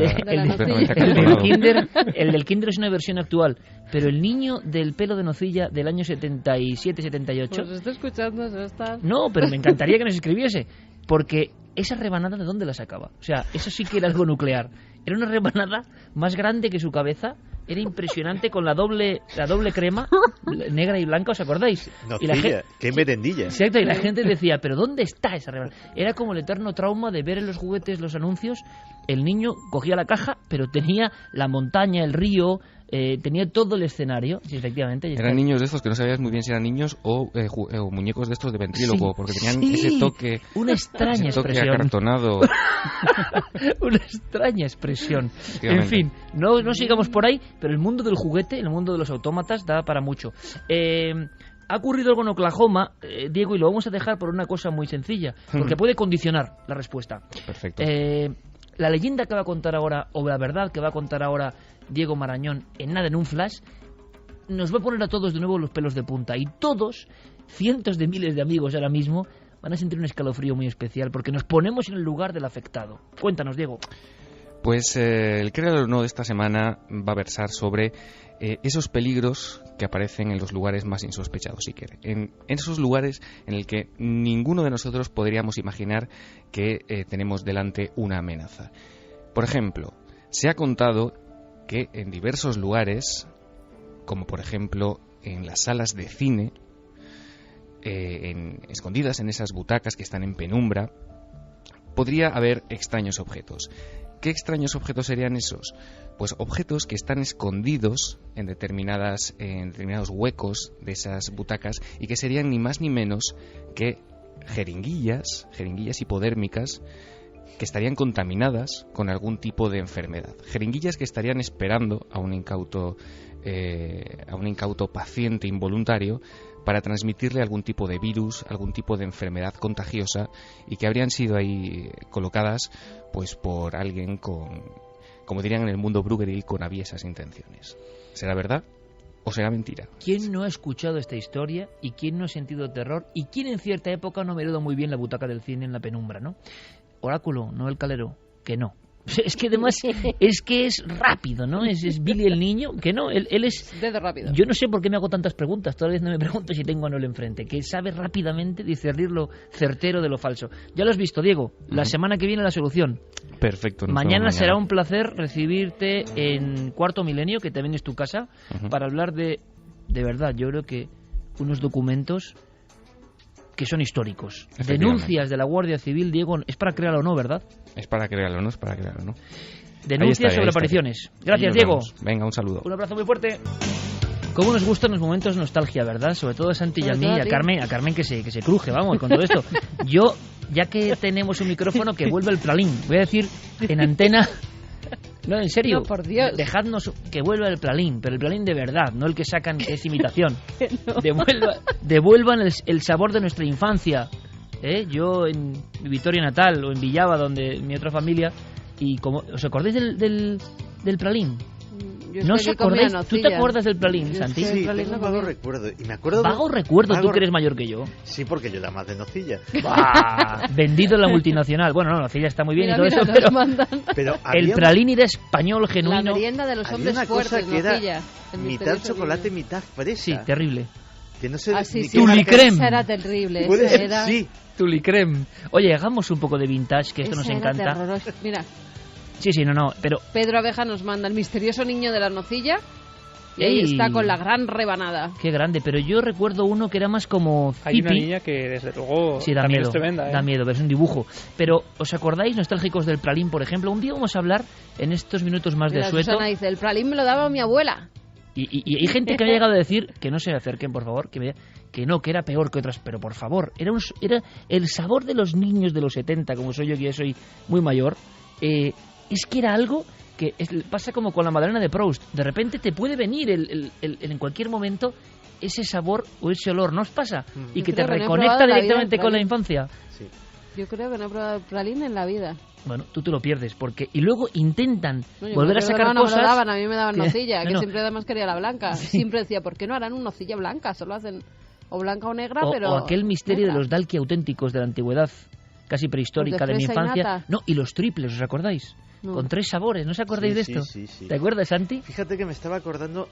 del Kinder es una versión actual. Pero el niño del pelo de nocilla del año 77-78... Pues estoy escuchando, eso está... No, pero me encantaría que nos escribiese. Porque esa rebanada, ¿de dónde la sacaba? O sea, eso sí que era algo nuclear. Era una rebanada más grande que su cabeza. Era impresionante, con la doble crema, negra y blanca, ¿os acordáis? Nocilla, qué merendilla. Exacto, y la gente decía, ¿pero dónde está esa rebanada? Era como el eterno trauma de ver en los juguetes los anuncios. El niño cogía la caja, pero tenía la montaña, el río... tenía todo el escenario. Sí, efectivamente. Eran niños de estos que no sabías muy bien si eran niños o muñecos de estos de ventríloco, porque tenían ese toque... Una extraña expresión. Acartonado. Una extraña expresión. En fin, no sigamos por ahí, pero el mundo del juguete, el mundo de los autómatas, da para mucho. Ha ocurrido algo en Oklahoma, Diego, y lo vamos a dejar por una cosa muy sencilla, porque puede condicionar la respuesta. Perfecto. La leyenda que va a contar ahora, o la verdad que va a contar ahora Diego Marañón, en un flash, nos va a poner a todos de nuevo los pelos de punta. Y todos, cientos de miles de amigos ahora mismo, van a sentir un escalofrío muy especial, porque nos ponemos en el lugar del afectado. Cuéntanos, Diego. Pues el Créalo o no de esta semana va a versar sobre esos peligros que aparecen en los lugares más insospechados, si quiere. En esos lugares en el que ninguno de nosotros podríamos imaginar que tenemos delante una amenaza. Por ejemplo, se ha contado que en diversos lugares, como por ejemplo en las salas de cine, escondidas en esas butacas que están en penumbra, podría haber extraños objetos. ¿Qué extraños objetos serían esos? Pues objetos que están escondidos en determinados huecos de esas butacas y que serían ni más ni menos que jeringuillas hipodérmicas que estarían contaminadas con algún tipo de enfermedad. Jeringuillas que estarían esperando a un incauto paciente involuntario para transmitirle algún tipo de virus, algún tipo de enfermedad contagiosa, y que habrían sido ahí colocadas pues por alguien como dirían en el mundo brugueril, con aviesas intenciones. ¿Será verdad o será mentira? ¿Quién no ha escuchado esta historia y quién no ha sentido terror y quién en cierta época no menudo muy bien la butaca del cine en la penumbra, ¿no? Oráculo, no el calero, que no. Es que además es rápido, ¿no? Es Billy el niño, que no, él es... Dedo rápido. Yo no sé por qué me hago tantas preguntas, todavía no me pregunto si tengo a Noel enfrente, que sabe rápidamente discernir lo certero de lo falso. Ya lo has visto, Diego, la semana que viene la solución. Perfecto. Mañana será un placer recibirte en Cuarto Milenio, que también es tu casa, para hablar de verdad, yo creo que unos documentos que son históricos. Denuncias de la Guardia Civil, Diego, es para crearlo o no, ¿verdad? Es para crearlo, no es para crearlo, ¿no? Denuncias sobre apariciones. Gracias, Diego. Venga, un saludo. Un abrazo muy fuerte. Cómo nos gustan los momentos de nostalgia, ¿verdad? Sobre todo a Santi y a mí, a Carmen que se cruje, vamos, con todo esto. Yo, ya que tenemos un micrófono, que vuelva el Plalín. Voy a decir en antena... No, en serio, no, por Dios. Dejadnos que vuelva el Plalín, pero el Plalín de verdad, no el que sacan, que es imitación. No. Devuelvan el sabor de nuestra infancia. Yo en mi Vitoria natal o en Villava, donde mi otra familia, y como ¿os acordáis del pralín? ¿No os acordáis? ¿Tú te acuerdas del pralín, Santi? Sí, tengo un vago recuerdo. Y me acuerdo ¿Vago recuerdo? ¿Tú que eres mayor que yo? Sí, porque yo era más de nocilla. ¡Bah! Vendido en la multinacional. Bueno, no, nocilla está muy bien y todo eso, pero el pralín era español genuino. La merienda de los hombres una fuertes, cosa que era nocilla. mitad chocolate, mitad fresa. Sí, terrible. Que no sé sí, ni sí, qué Tulicrem. esa era terrible. Puede esa ser, era... sí. Tulicrem. Oye, hagamos un poco de vintage, que esto esa nos era encanta. terrorosa. Mira, Sí, no, pero... Pedro Abeja nos manda el misterioso niño de la nocilla y ahí ¡Ey! está con la gran rebanada. Qué grande, pero yo recuerdo uno que era más como Hay una hippie. niña que desde luego Sí, da también miedo, es tremenda. da miedo, pero es un dibujo. Pero, ¿os acordáis, nostálgicos del pralín, por ejemplo? Un día vamos a hablar, en estos minutos más de Mira, sueto, Susana dice, el pralín me lo daba mi abuela. y hay gente que me ha llegado a decir, que no se acerquen, por favor, que no, que era peor que otras, pero por favor, era el sabor de los niños de los 70, como soy yo, que ya soy muy mayor, es que era algo que pasa como con la magdalena de Proust. De repente te puede venir en cualquier momento ese sabor o ese olor, ¿no os pasa? Y Yo que te creo que no he reconecta probado la vida directamente del con la pralín. infancia. Sí. Yo creo que no he probado el pralín en la vida. Bueno, tú te lo pierdes, porque y luego intentan No, yo volver me a acuerdo sacar que no cosas. me lo daban, a mí me daban que- nocilla, que no. siempre además quería la blanca. Siempre decía, ¿por qué no harán una nocilla blanca? Solo hacen o blanca o negra, pero... O aquel misterio negra. de los dalki auténticos de la antigüedad, casi prehistórica, Los de de mi fresa y infancia. nata. No, y los triples, ¿os acordáis? No. Con 3 sabores, ¿no os acordáis Sí, de esto? sí. ¿Te acuerdas, Santi? Fíjate que me estaba acordando,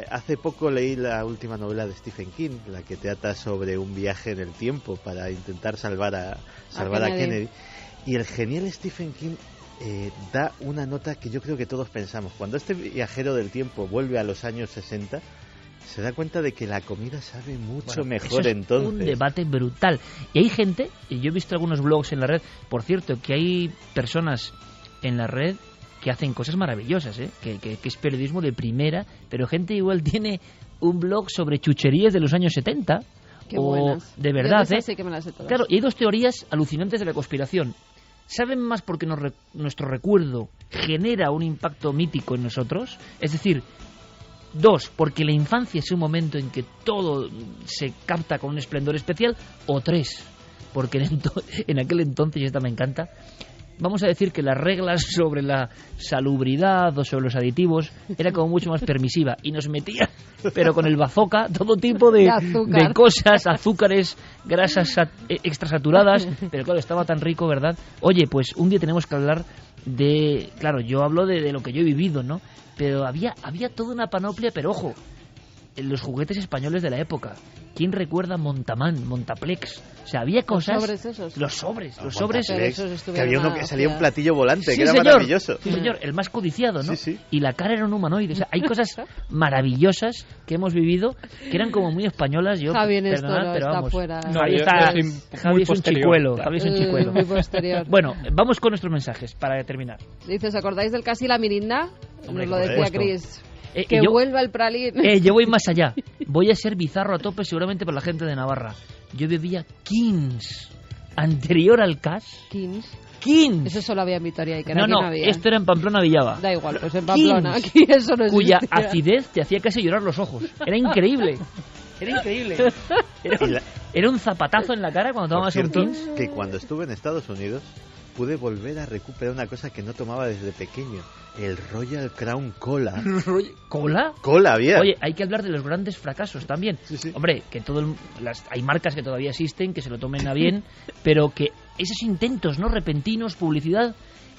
hace poco leí la última novela de Stephen King, la que trata sobre un viaje en el tiempo para intentar salvar a Kennedy. Y el genial Stephen King da una nota que yo creo que todos pensamos. Cuando este viajero del tiempo vuelve a los años 60, se da cuenta de que la comida sabe mucho Bueno, mejor eso es entonces. un debate brutal. Y hay gente, y yo he visto algunos blogs en la red, por cierto, que hay personas en la red que hacen cosas maravillosas, que es periodismo de primera, pero gente igual tiene un blog sobre chucherías de los años 70. Qué o buenas. de verdad, Yo de esas sí que me las sé todas. Claro, y hay dos teorías alucinantes de la conspiración. ¿Saben más porque nuestro recuerdo genera un impacto mítico en nosotros? Es decir, 2, porque la infancia es un momento en que todo se capta con un esplendor especial. O 3, porque en aquel entonces, y esta me encanta, vamos a decir que las reglas sobre la salubridad o sobre los aditivos era como mucho más permisiva y nos metía, pero con el bazooka, todo tipo de cosas, azúcares, grasas extrasaturadas, pero claro, estaba tan rico, ¿verdad? Oye, pues un día tenemos que hablar de... Claro, yo hablo de lo que yo he vivido, ¿no? Pero había toda una panoplia, pero ojo, los juguetes españoles de la época. ¿Quién recuerda Montamán, Montaplex? O sea, había cosas... Los sobres. Que había uno que salía un platillo volante, sí, que era señor. maravilloso. Sí, señor, el más codiciado, ¿no? Sí. Y la cara era un humanoide. O sea, hay cosas maravillosas que hemos vivido que eran como muy españolas. Yo, Javi en esto perdonad, no pero está vamos. fuera. No, Javi, yo soy Javi muy es un posterior. chicuelo. Javi es un chicuelo. Muy posterior. Bueno, vamos con nuestros mensajes para terminar. Dice, ¿os acordáis del Casi la Mirinda? Hombre, Nos lo por decía supuesto. Chris. Y Que vuelva el pralín. yo voy más allá. Voy a ser bizarro a tope seguramente por la gente de Navarra. Yo bebía Kings. Anterior al Cas. Kings. Eso solo había en Vitoria y que No, aquí no, había. esto era en Pamplona Villava. Da igual, pues en Pamplona. Kings, Aquí eso no cuya existía. acidez te hacía casi llorar los ojos. Era increíble. Era increíble. Era un zapatazo en la cara cuando Por tomabas un cierto, Kings. que cuando estuve en Estados Unidos pude volver a recuperar una cosa que no tomaba desde pequeño, el Royal Crown Cola. ¿Cola? Cola había. Oye, hay que hablar de los grandes fracasos también. Sí. Hombre, que hay marcas que todavía existen, que se lo tomen a bien, pero que esos intentos no repentinos, publicidad,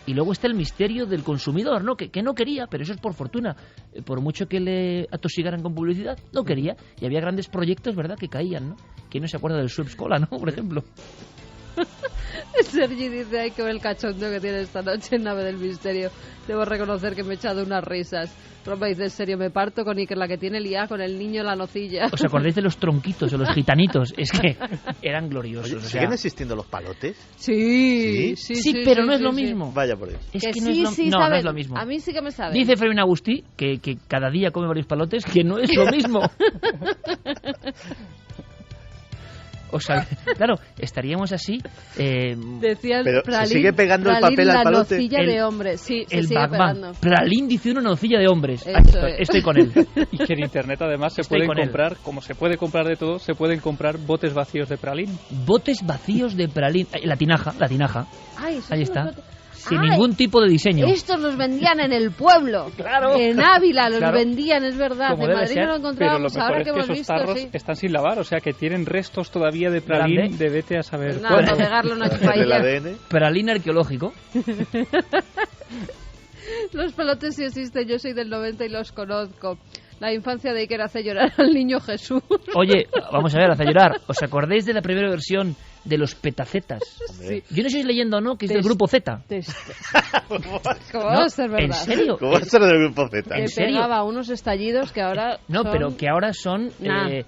y luego está el misterio del consumidor, ¿no? Que no quería, pero eso es por fortuna. Por mucho que le atosigaran con publicidad, no quería. Y había grandes proyectos, ¿verdad?, que caían, ¿no? ¿Quién no se acuerda del Schweppes Cola, no? Por ejemplo. Sergi dice, hay que ver el cachondo que tiene esta noche en Nave del Misterio. Debo reconocer que me he echado unas risas. Roma dice, en serio, me parto con Iker, la que tiene el IA con el niño en la nocilla. ¿Os acordáis de los tronquitos o los gitanitos? Es que eran gloriosos. Oye, o sea, ¿siguen existiendo los palotes? Sí, pero no es lo mismo. Vaya por Dios. Es que que sí, no es lo, sí, no, saben. no es lo mismo. A mí sí que me sabe. Dice Fermín Agustí que cada día come varios palotes, que no es lo mismo. O sea, claro, estaríamos así. Decía el Pero Pralín, se sigue pegando el Pralín, papel al la palote. nocilla de hombres. Sí, se El sigue Batman. pegando. Pralín dice una nocilla de hombres. Eso Aquí es. estoy con él. Y que en internet además se Estoy pueden con él. comprar, como se puede comprar de todo, se pueden comprar botes vacíos de pralín. Botes vacíos de Pralín. La tinaja. Ay, esos Ahí son está. los botes. Sin Ay, ningún tipo de diseño. Estos los vendían en el pueblo. Claro. En Ávila los Claro. vendían, es verdad. Como En debe Madrid ser. no lo Pero lo encontrábamos. mejor Ahora es que que hemos esos visto, tarros sí. están sin lavar, o sea que tienen restos todavía de pralín Grande. de vete a saber Pues nada, cuándo. para pegarle una Del chupadilla. ADN. Pralín arqueológico. Los pelotes sí existen, yo soy del 90 y los conozco. La infancia de Iker hace llorar al niño Jesús. Oye, vamos a ver, hace llorar. ¿Os acordáis de la primera versión de los petacetas? Hombre. Yo no sé si es leyenda o no, que es del Test- grupo Z. ¿Cómo No, va a ser verdad? ¿en serio? ¿Cómo va a ser del grupo Z? ¿En Que serio? pegaba unos estallidos que ahora No, son- pero que ahora son Nah.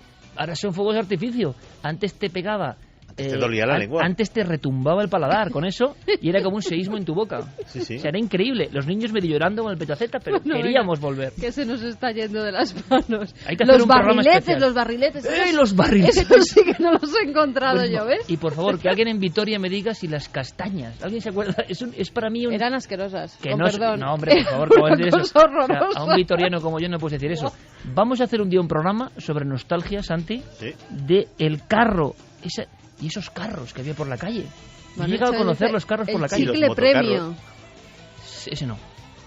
fuegos de artificio. Antes te pegaba. Antes te dolía la lengua. Antes te retumbaba el paladar con eso y era como un seísmo en tu boca. Sí, sí. O sea, era increíble. Los niños medio llorando con el petaceta, pero Bueno, queríamos volver. que se nos está yendo de las manos. Hay que hacer un programa especial. Los barriletes. Los barriletes! Estos sí que no los he encontrado Pues, yo, ¿ves? y por favor, que alguien en Vitoria me diga si las castañas. ¿Alguien se acuerda? Es para mí un... Eran asquerosas, Que con no, perdón. no, hombre, por favor, ¿cómo vas a decir eso? Una cosa O sea, horrorosa. a un vitoriano como yo no puedes decir eso. Vamos a hacer un día un programa sobre nostalgia, Santi, Sí. de el carro y esos carros que había por la calle. He Manu llegado a Chávez conocer dice, los carros por la El calle. los chicle motocarros. premio.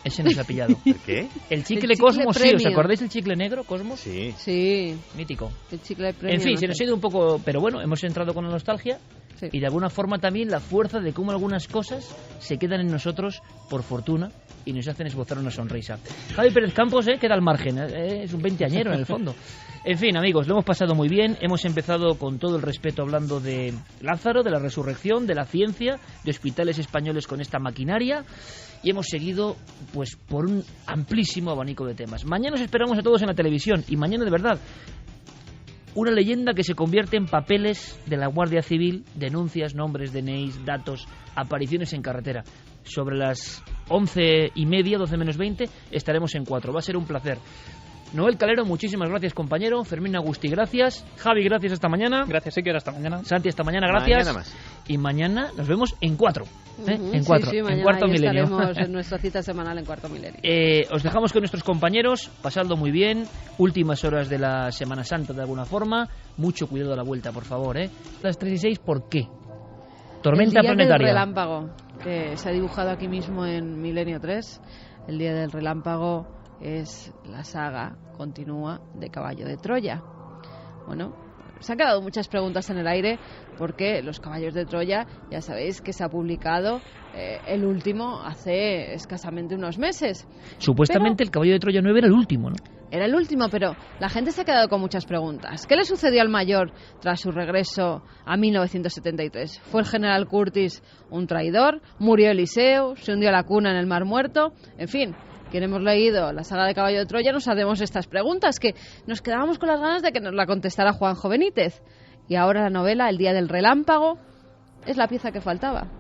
Ese no se ha pillado. ¿Qué? El chicle chicle Cosmos, sí, ¿os premio. acordáis del chicle negro, Cosmos? Sí. Sí, Mítico. el chicle premio. En fin, no se nos sé. ha ido un poco, pero bueno, hemos entrado con la nostalgia Sí. y de alguna forma también la fuerza de cómo algunas cosas se quedan en nosotros por fortuna y nos hacen esbozar una sonrisa. Javi Pérez Campos queda al margen, es un 20añero en el fondo. En fin, amigos, lo hemos pasado muy bien, hemos empezado con todo el respeto hablando de Lázaro, de la resurrección, de la ciencia, de hospitales españoles con esta maquinaria y hemos seguido pues por un amplísimo abanico de temas. Mañana os esperamos a todos en la televisión y mañana de verdad una leyenda que se convierte en papeles de la Guardia Civil, denuncias, nombres, DNIs, datos, apariciones en carretera. Sobre las 11:30, 12 menos 20, estaremos en 4. Va a ser un placer. Noel Calero, muchísimas gracias, compañero. Fermín Agustí, gracias. Javi, gracias hasta mañana. Gracias, Iker, hasta mañana. Santi, hasta mañana, gracias. Mañana más. Y mañana nos vemos en 4. Ujú, En 4, sí, en mañana Cuarto ahí Milenio. estaremos en nuestra cita semanal en Cuarto Milenio. Os dejamos con nuestros compañeros, pasadlo muy bien, últimas horas de la Semana Santa de alguna forma, mucho cuidado a la vuelta, por favor, Las 3:06, ¿por qué? Tormenta el día planetaria. del relámpago, que se ha dibujado aquí mismo en Milenio 3. El día del relámpago es la saga continua de Caballo de Troya. Bueno, se han quedado muchas preguntas en el aire porque Los Caballos de Troya, ya sabéis que se ha publicado el último hace escasamente unos meses. Supuestamente el caballo de Troya 9 era el último, ¿no? Era el último, pero la gente se ha quedado con muchas preguntas. ¿Qué le sucedió al mayor tras su regreso a 1973? ¿Fue el general Curtis un traidor? ¿Murió Eliseo? ¿Se hundió la cuna en el Mar Muerto? En fin, quien hemos leído la saga de Caballo de Troya nos hacemos estas preguntas que nos quedábamos con las ganas de que nos la contestara Juanjo Benítez. Y ahora la novela El día del relámpago es la pieza que faltaba.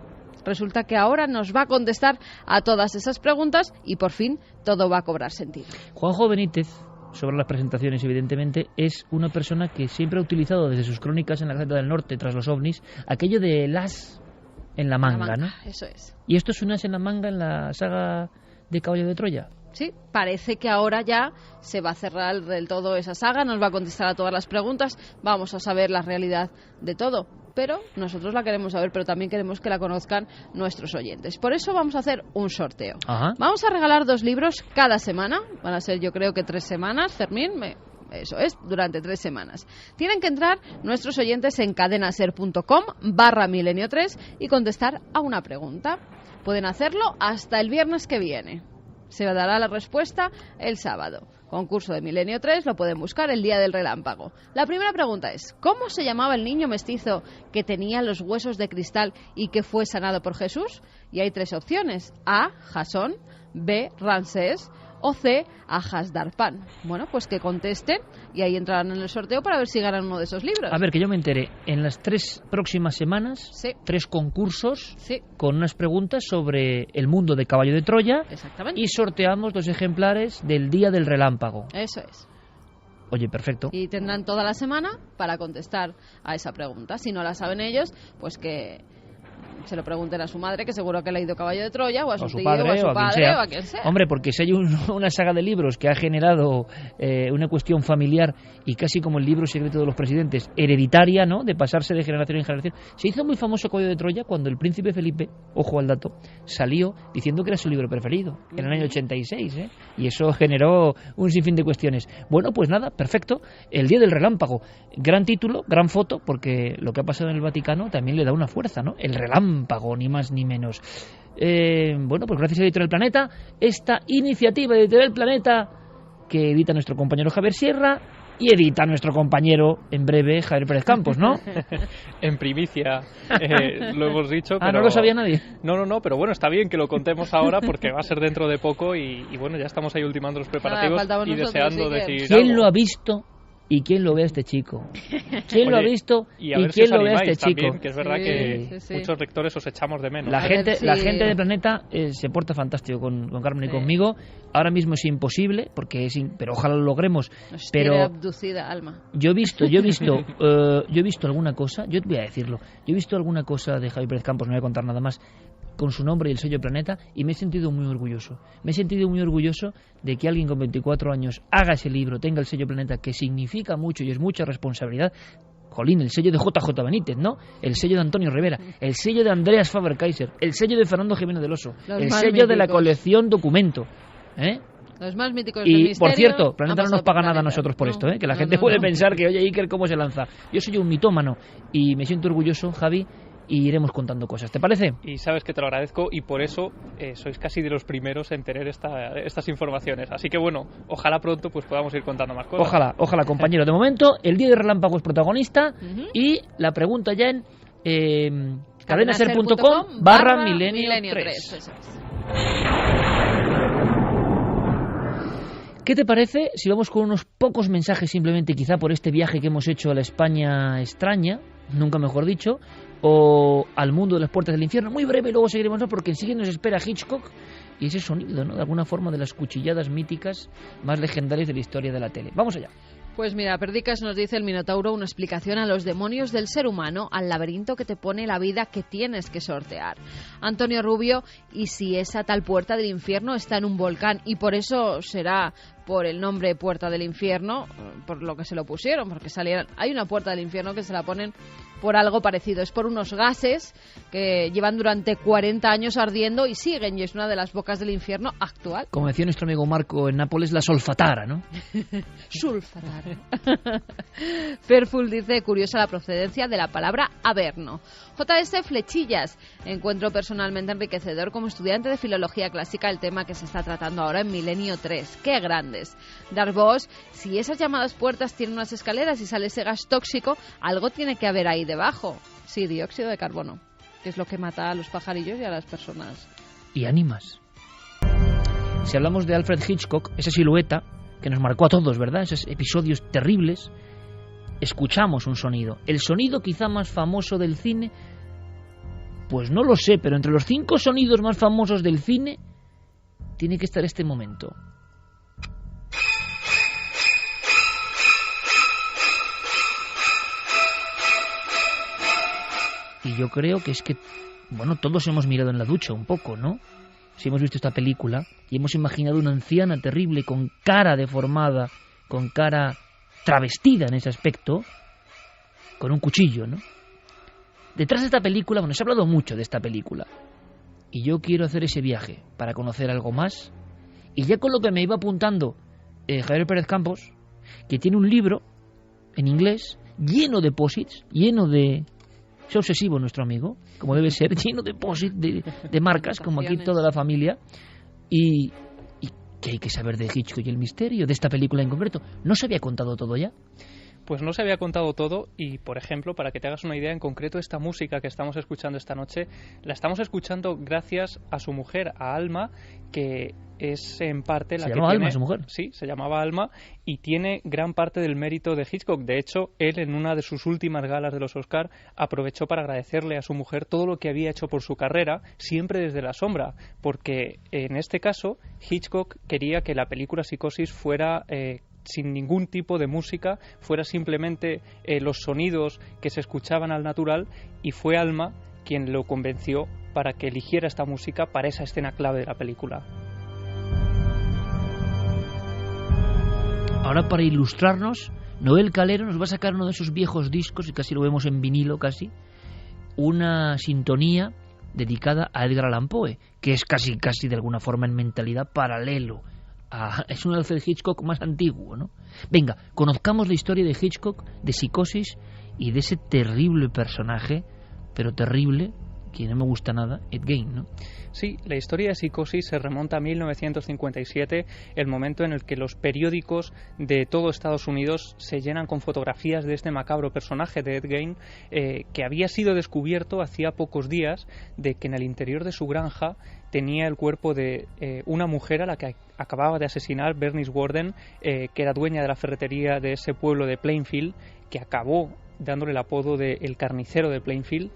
Resulta que ahora nos va a contestar a todas esas preguntas y por fin todo va a cobrar sentido. Juanjo Benítez, sobre las presentaciones evidentemente, es una persona que siempre ha utilizado desde sus crónicas en la Gaceta del Norte tras los ovnis, aquello de las en la manga, ¿no? Eso es. ¿Y esto es un as en la manga en la saga de Caballo de Troya? Sí, parece que ahora ya se va a cerrar del todo esa saga, nos va a contestar a todas las preguntas, vamos a saber la realidad de todo. Pero nosotros la queremos saber, pero también queremos que la conozcan nuestros oyentes. Por eso vamos a hacer un sorteo. Ajá. Vamos a regalar 2 libros cada semana. Van a ser, yo creo que 3 semanas, Fermín. Eso es, durante 3 semanas. Tienen que entrar nuestros oyentes en cadenaser.com/milenio3 y contestar a una pregunta. Pueden hacerlo hasta el viernes que viene. Se dará la respuesta el sábado. Concurso de Milenio 3, lo pueden buscar el día del relámpago. La primera pregunta es, ¿cómo se llamaba el niño mestizo que tenía los huesos de cristal y que fue sanado por Jesús? Y hay 3 opciones. A, Jasón, B, Ramsés o C, Ajasdarpán. Bueno, pues que contesten y ahí entrarán en el sorteo para ver si ganan uno de esos libros. A ver, que yo me entere, en las 3 próximas semanas, Sí. 3 concursos Sí, con unas preguntas sobre el mundo de Caballo de Troya exactamente. y sorteamos 2 ejemplares del Día del Relámpago. Eso es. Oye, perfecto. Y tendrán toda la semana para contestar a esa pregunta. Si no la saben ellos, pues que se lo pregunten a su madre, que seguro que ha leído Caballo de Troya, o a su tío, padre, o a su o a padre, quien sea. o a quien sea. Hombre, porque si hay una saga de libros que ha generado una cuestión familiar y casi como el libro secreto de los presidentes, hereditaria, ¿no?, de pasarse de generación en generación. Se hizo muy famoso Caballo de Troya cuando el príncipe Felipe, ojo al dato, salió diciendo que era su libro preferido, en el año 86, ¿eh? Y eso generó un sinfín de cuestiones. Bueno, pues nada, perfecto. El Día del Relámpago, gran título, gran foto, porque lo que ha pasado en el Vaticano también le da una fuerza, ¿no? El relámpago, ni más ni menos. Bueno, pues gracias a Editorial Planeta, esta iniciativa de Editorial Planeta que edita nuestro compañero Javier Sierra y edita nuestro compañero, en breve, Javier Pérez Campos, ¿no? En primicia, lo hemos dicho. Ah, pero... no lo sabía nadie. No, pero bueno, está bien que lo contemos ahora porque va a ser dentro de poco y bueno, ya estamos ahí ultimando los preparativos y deseando decir ¿Quién algo. lo ha visto? ¿Y quién lo ve a este chico? ¿Quién lo ha visto? Y, a ¿Y ver quién si os lo ve a este animáis chico? también, que es verdad que muchos lectores os echamos de menos. La gente de Sí. Planeta se porta fantástico con Carmen y conmigo. Ahora mismo es imposible, porque pero ojalá lo logremos. Nos pero tiene abducida, Alma. yo he visto alguna cosa, yo te voy a decirlo, yo he visto alguna cosa de Javier Pérez Campos, no voy a contar nada más, con su nombre y el sello Planeta, y me he sentido muy orgulloso. Me he sentido muy orgulloso de que alguien con 24 años haga ese libro, tenga el sello Planeta, que significa mucho y es mucha responsabilidad. Jolín, el sello de JJ Benítez, ¿no? El sello de Antonio Rivera, el sello de Andreas Faber-Kaiser, el sello de Fernando Jiménez del Oso, Los el más sello de la míticos. colección Documento, ¿eh? Los más míticos del Y, misterio. por cierto, Planeta han no nos pasado por paga nada a Planeta. nosotros por No, esto, ¿eh? Que la no, gente no, puede no. pensar que, oye, Iker, ¿cómo se lanza? Yo soy un mitómano y me siento orgulloso, Javi, y iremos contando cosas. ¿Te parece? Y sabes que te lo agradezco y por eso sois casi de los primeros en tener estas informaciones. Así que bueno, ojalá pronto pues podamos ir contando más cosas. Ojalá, compañero. De momento, el Día de Relámpago es protagonista y la pregunta ya en cadenaser.com/milenio 3. Eso es. ¿Qué te parece si vamos con unos pocos mensajes simplemente, quizá por este viaje que hemos hecho a la España extraña, nunca mejor dicho, o al mundo de las puertas del infierno? Muy breve, luego seguiremos, ¿no? Porque enseguida nos espera Hitchcock y ese sonido, ¿no?, de alguna forma, de las cuchilladas míticas más legendarias de la historia de la tele. Vamos allá. Pues mira, Perdicas nos dice el Minotauro una explicación a los demonios del ser humano, al laberinto que te pone la vida que tienes que sortear. Antonio Rubio, ¿y si esa tal puerta del infierno está en un volcán y por eso será por el nombre Puerta del Infierno, por lo que se lo pusieron, porque hay una puerta del infierno que se la ponen por algo parecido, es por unos gases que llevan durante 40 años ardiendo y siguen, y es una de las bocas del infierno actual. Como decía nuestro amigo Marco en Nápoles, la solfatara, ¿no? Sulfatara. Fairful dice, curiosa la procedencia de la palabra averno. JS Flechillas, encuentro personalmente enriquecedor como estudiante de filología clásica el tema que se está tratando ahora en Milenio 3. ¡Qué grandes! Darvos, si esas llamadas puertas tienen unas escaleras y sale ese gas tóxico, algo tiene que haber ahí debajo. Sí, dióxido de carbono, que es lo que mata a los pajarillos y a las personas. Y ánimas. Si hablamos de Alfred Hitchcock, esa silueta que nos marcó a todos, ¿verdad? Esos episodios terribles, escuchamos un sonido. El sonido quizá más famoso del cine, pues no lo sé, pero entre los 5 sonidos más famosos del cine tiene que estar este momento. Y yo creo que es que, bueno, todos hemos mirado en la ducha un poco, ¿no? Si hemos visto esta película y hemos imaginado una anciana terrible con cara deformada, con cara travestida en ese aspecto, con un cuchillo, ¿no? Detrás de esta película, bueno, se ha hablado mucho de esta película y yo quiero hacer ese viaje para conocer algo más. Y ya con lo que me iba apuntando Javier Pérez Campos, que tiene un libro en inglés lleno de posits, lleno de... Es obsesivo nuestro amigo, como debe ser, lleno de posits, de marcas, como aquí toda la familia. Y ¿qué hay que saber de Hitchcock y el misterio de esta película en concreto? ¿No se había contado todo ya? Pues no se había contado todo y, por ejemplo, para que te hagas una idea, en concreto esta música que estamos escuchando esta noche, la estamos escuchando gracias a su mujer, a Alma, que es en parte la que tiene... ¿Se llamaba Alma, su mujer? Sí, se llamaba Alma y tiene gran parte del mérito de Hitchcock. De hecho, él en una de sus últimas galas de los Oscar aprovechó para agradecerle a su mujer todo lo que había hecho por su carrera, siempre desde la sombra, porque en este caso Hitchcock quería que la película Psicosis fuera sin ningún tipo de música, fuera simplemente los sonidos que se escuchaban al natural, y fue Alma quien lo convenció para que eligiera esta música para esa escena clave de la película. Ahora, para ilustrarnos, Noel Calero nos va a sacar uno de esos viejos discos, y casi lo vemos en vinilo casi, una sintonía dedicada a Edgar Allan Poe, que es casi de alguna forma en mentalidad paralelo. Es un Alfred Hitchcock más antiguo, ¿no? Venga, conozcamos la historia de Hitchcock, de Psicosis, y de ese terrible personaje, pero terrible, que no me gusta nada, Ed Gein, ¿no? Sí, la historia de Psicosis se remonta a 1957, el momento en el que los periódicos de todo Estados Unidos se llenan con fotografías de este macabro personaje de Ed Gein, que había sido descubierto hacía pocos días de que en el interior de su granja tenía el cuerpo de una mujer a la que acababa de asesinar, Bernice Worden, que era dueña de la ferretería de ese pueblo de Plainfield, que acabó dándole el apodo de El Carnicero de Plainfield,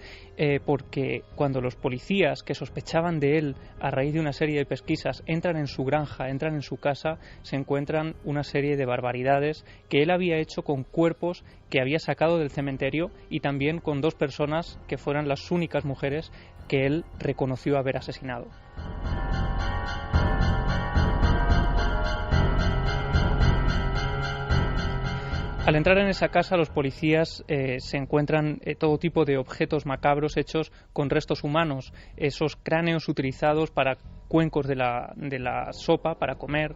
porque cuando los policías que sospechaban de él a raíz de una serie de pesquisas entran en su granja, entran en su casa, se encuentran una serie de barbaridades que él había hecho con cuerpos que había sacado del cementerio, y también con 2 personas que fueran las únicas mujeres que él reconoció haber asesinado. Al entrar en esa casa, los policías se encuentran todo tipo de objetos macabros hechos con restos humanos, esos cráneos utilizados para cuencos de la sopa para comer.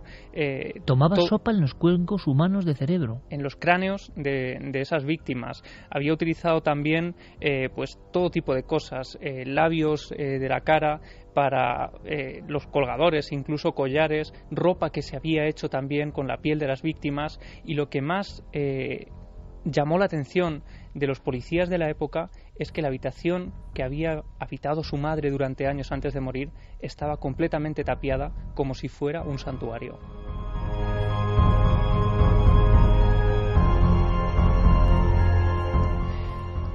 Tomaba sopa en los cuencos humanos de cerebro. En los cráneos de esas víctimas. Había utilizado también pues todo tipo de cosas, labios de la cara para los colgadores, incluso collares, ropa que se había hecho también con la piel de las víctimas, y lo que más llamó la atención de los policías de la época es que la habitación que había habitado su madre durante años antes de morir estaba completamente tapiada, como si fuera un santuario.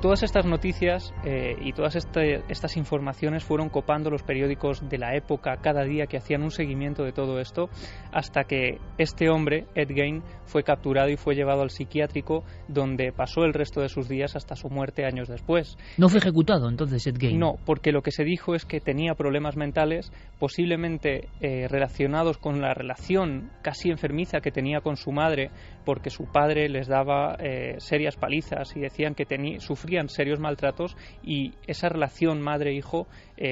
Todas estas noticias y todas estas informaciones fueron copando los periódicos de la época cada día, que hacían un seguimiento de todo esto, hasta que este hombre, Ed Gein, fue capturado y fue llevado al psiquiátrico, donde pasó el resto de sus días hasta su muerte años después. ¿No fue ejecutado entonces Ed Gein? No, porque lo que se dijo es que tenía problemas mentales, posiblemente relacionados con la relación casi enfermiza que tenía con su madre, porque su padre les daba serias palizas y decían que sufrían serios maltratos, y esa relación madre-hijo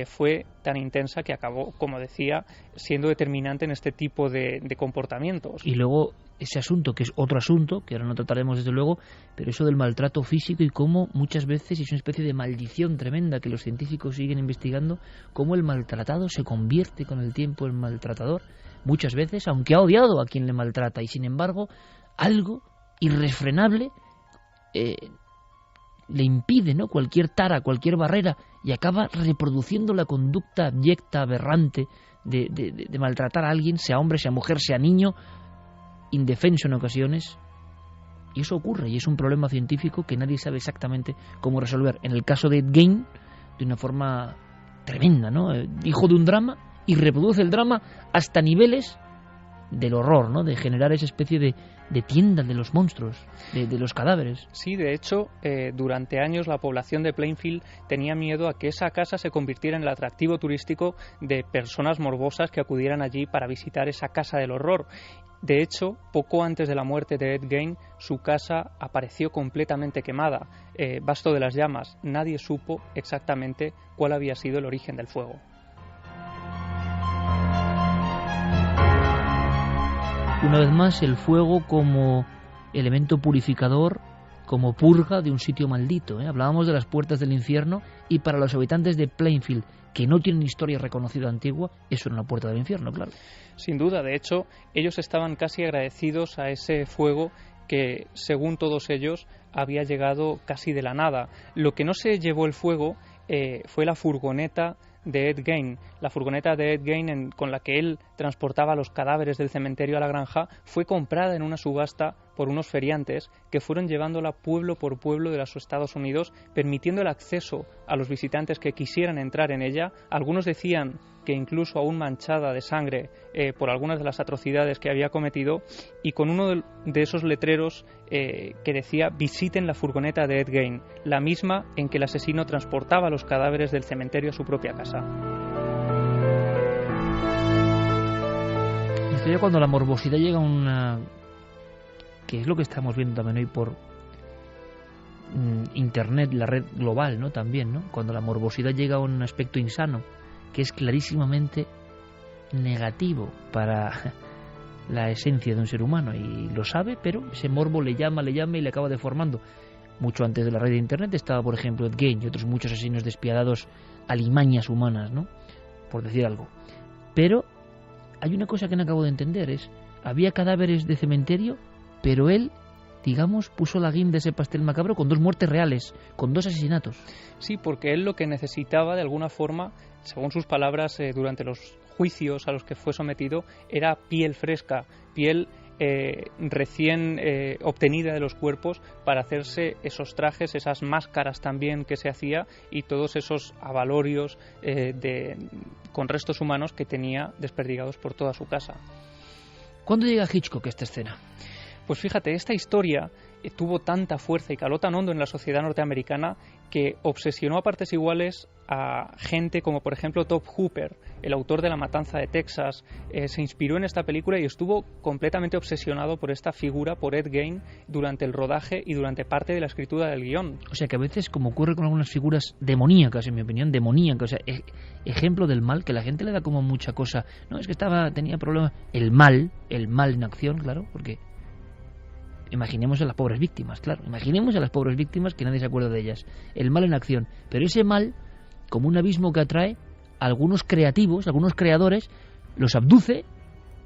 fue tan intensa que acabó, como decía, siendo determinante en este tipo de comportamientos. Y luego ese asunto, que es otro asunto, que ahora no trataremos desde luego, pero eso del maltrato físico, y cómo muchas veces es una especie de maldición tremenda que los científicos siguen investigando, cómo el maltratado se convierte con el tiempo en maltratador, muchas veces, aunque ha odiado a quien le maltrata, y sin embargo algo irrefrenable le impide, ¿no?, cualquier tara, cualquier barrera, y acaba reproduciendo la conducta abyecta, aberrante de maltratar a alguien, sea hombre, sea mujer, sea niño, indefenso en ocasiones. Y eso ocurre, y es un problema científico que nadie sabe exactamente cómo resolver. En el caso de Ed Gein, de una forma tremenda, ¿no? Hijo de un drama, y reproduce el drama hasta niveles del horror, ¿no?, de generar esa especie de tienda de los monstruos, de los cadáveres. Sí, de hecho, durante años la población de Plainfield tenía miedo a que esa casa se convirtiera en el atractivo turístico de personas morbosas que acudieran allí para visitar esa casa del horror. De hecho, poco antes de la muerte de Ed Gein, su casa apareció completamente quemada, basto de las llamas. Nadie supo exactamente cuál había sido el origen del fuego. Una vez más, el fuego como elemento purificador, como purga de un sitio maldito, ¿eh? Hablábamos de las puertas del infierno, y para los habitantes de Plainfield, que no tienen historia reconocida antigua, eso era una puerta del infierno, claro. Sin duda, de hecho, ellos estaban casi agradecidos a ese fuego que, según todos ellos, había llegado casi de la nada. Lo que no se llevó el fuego fue la furgoneta de Ed Gein. La furgoneta de Ed Gein con la que él transportaba los cadáveres del cementerio a la granja fue comprada en una subasta por unos feriantes que fueron llevándola pueblo por pueblo de los Estados Unidos, permitiendo el acceso a los visitantes que quisieran entrar en ella. Algunos decían que incluso aún manchada de sangre por algunas de las atrocidades que había cometido, y con uno de esos letreros que decía: visiten la furgoneta de Ed Gein, la misma en que el asesino transportaba los cadáveres del cementerio a su propia casa. Esto ya cuando la morbosidad llega a una... que es lo que estamos viendo también hoy por Internet, la red global, ¿no? También, ¿no? Cuando la morbosidad llega a un aspecto insano, que es clarísimamente negativo para la esencia de un ser humano, y lo sabe, pero ese morbo le llama y le acaba deformando. Mucho antes de la red de Internet estaba, por ejemplo, Ed Gein y otros muchos asesinos despiadados, alimañas humanas, ¿no? Por decir algo. Pero hay una cosa que no acabo de entender, había cadáveres de cementerio, pero él, digamos, puso la guinda de ese pastel macabro con 2 muertes reales, con 2 asesinatos. Sí, porque él lo que necesitaba, de alguna forma, según sus palabras, durante los juicios a los que fue sometido, era piel fresca, piel recién obtenida de los cuerpos, para hacerse esos trajes, esas máscaras también que se hacía, y todos esos abalorios con restos humanos que tenía desperdigados por toda su casa. ¿Cuándo llega Hitchcock a esta escena? Pues fíjate, esta historia tuvo tanta fuerza y caló tan hondo en la sociedad norteamericana que obsesionó a partes iguales a gente como, por ejemplo, Tobe Hooper, el autor de La Matanza de Texas. Se inspiró en esta película y estuvo completamente obsesionado por esta figura, por Ed Gein, durante el rodaje y durante parte de la escritura del guión. O sea que a veces, como ocurre con algunas figuras demoníacas, en mi opinión, demoníacas, o sea, ejemplo del mal, que la gente le da como mucha cosa, no, es que tenía problemas, el mal en acción, claro, porque imaginemos a las pobres víctimas, claro, imaginemos a las pobres víctimas que nadie se acuerda de ellas, el mal en acción, pero ese mal, como un abismo que atrae a algunos creativos, algunos creadores, los abduce,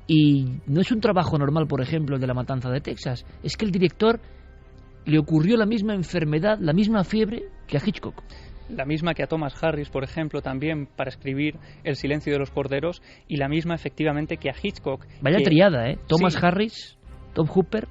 y no es un trabajo normal, por ejemplo, el de La Matanza de Texas, es que el director le ocurrió la misma enfermedad, la misma fiebre que a Hitchcock. La misma que a Thomas Harris, por ejemplo, también para escribir El silencio de los corderos, y la misma efectivamente que a Hitchcock. Vaya triada, ¿eh? Thomas sí, Harris, Tobe Hooper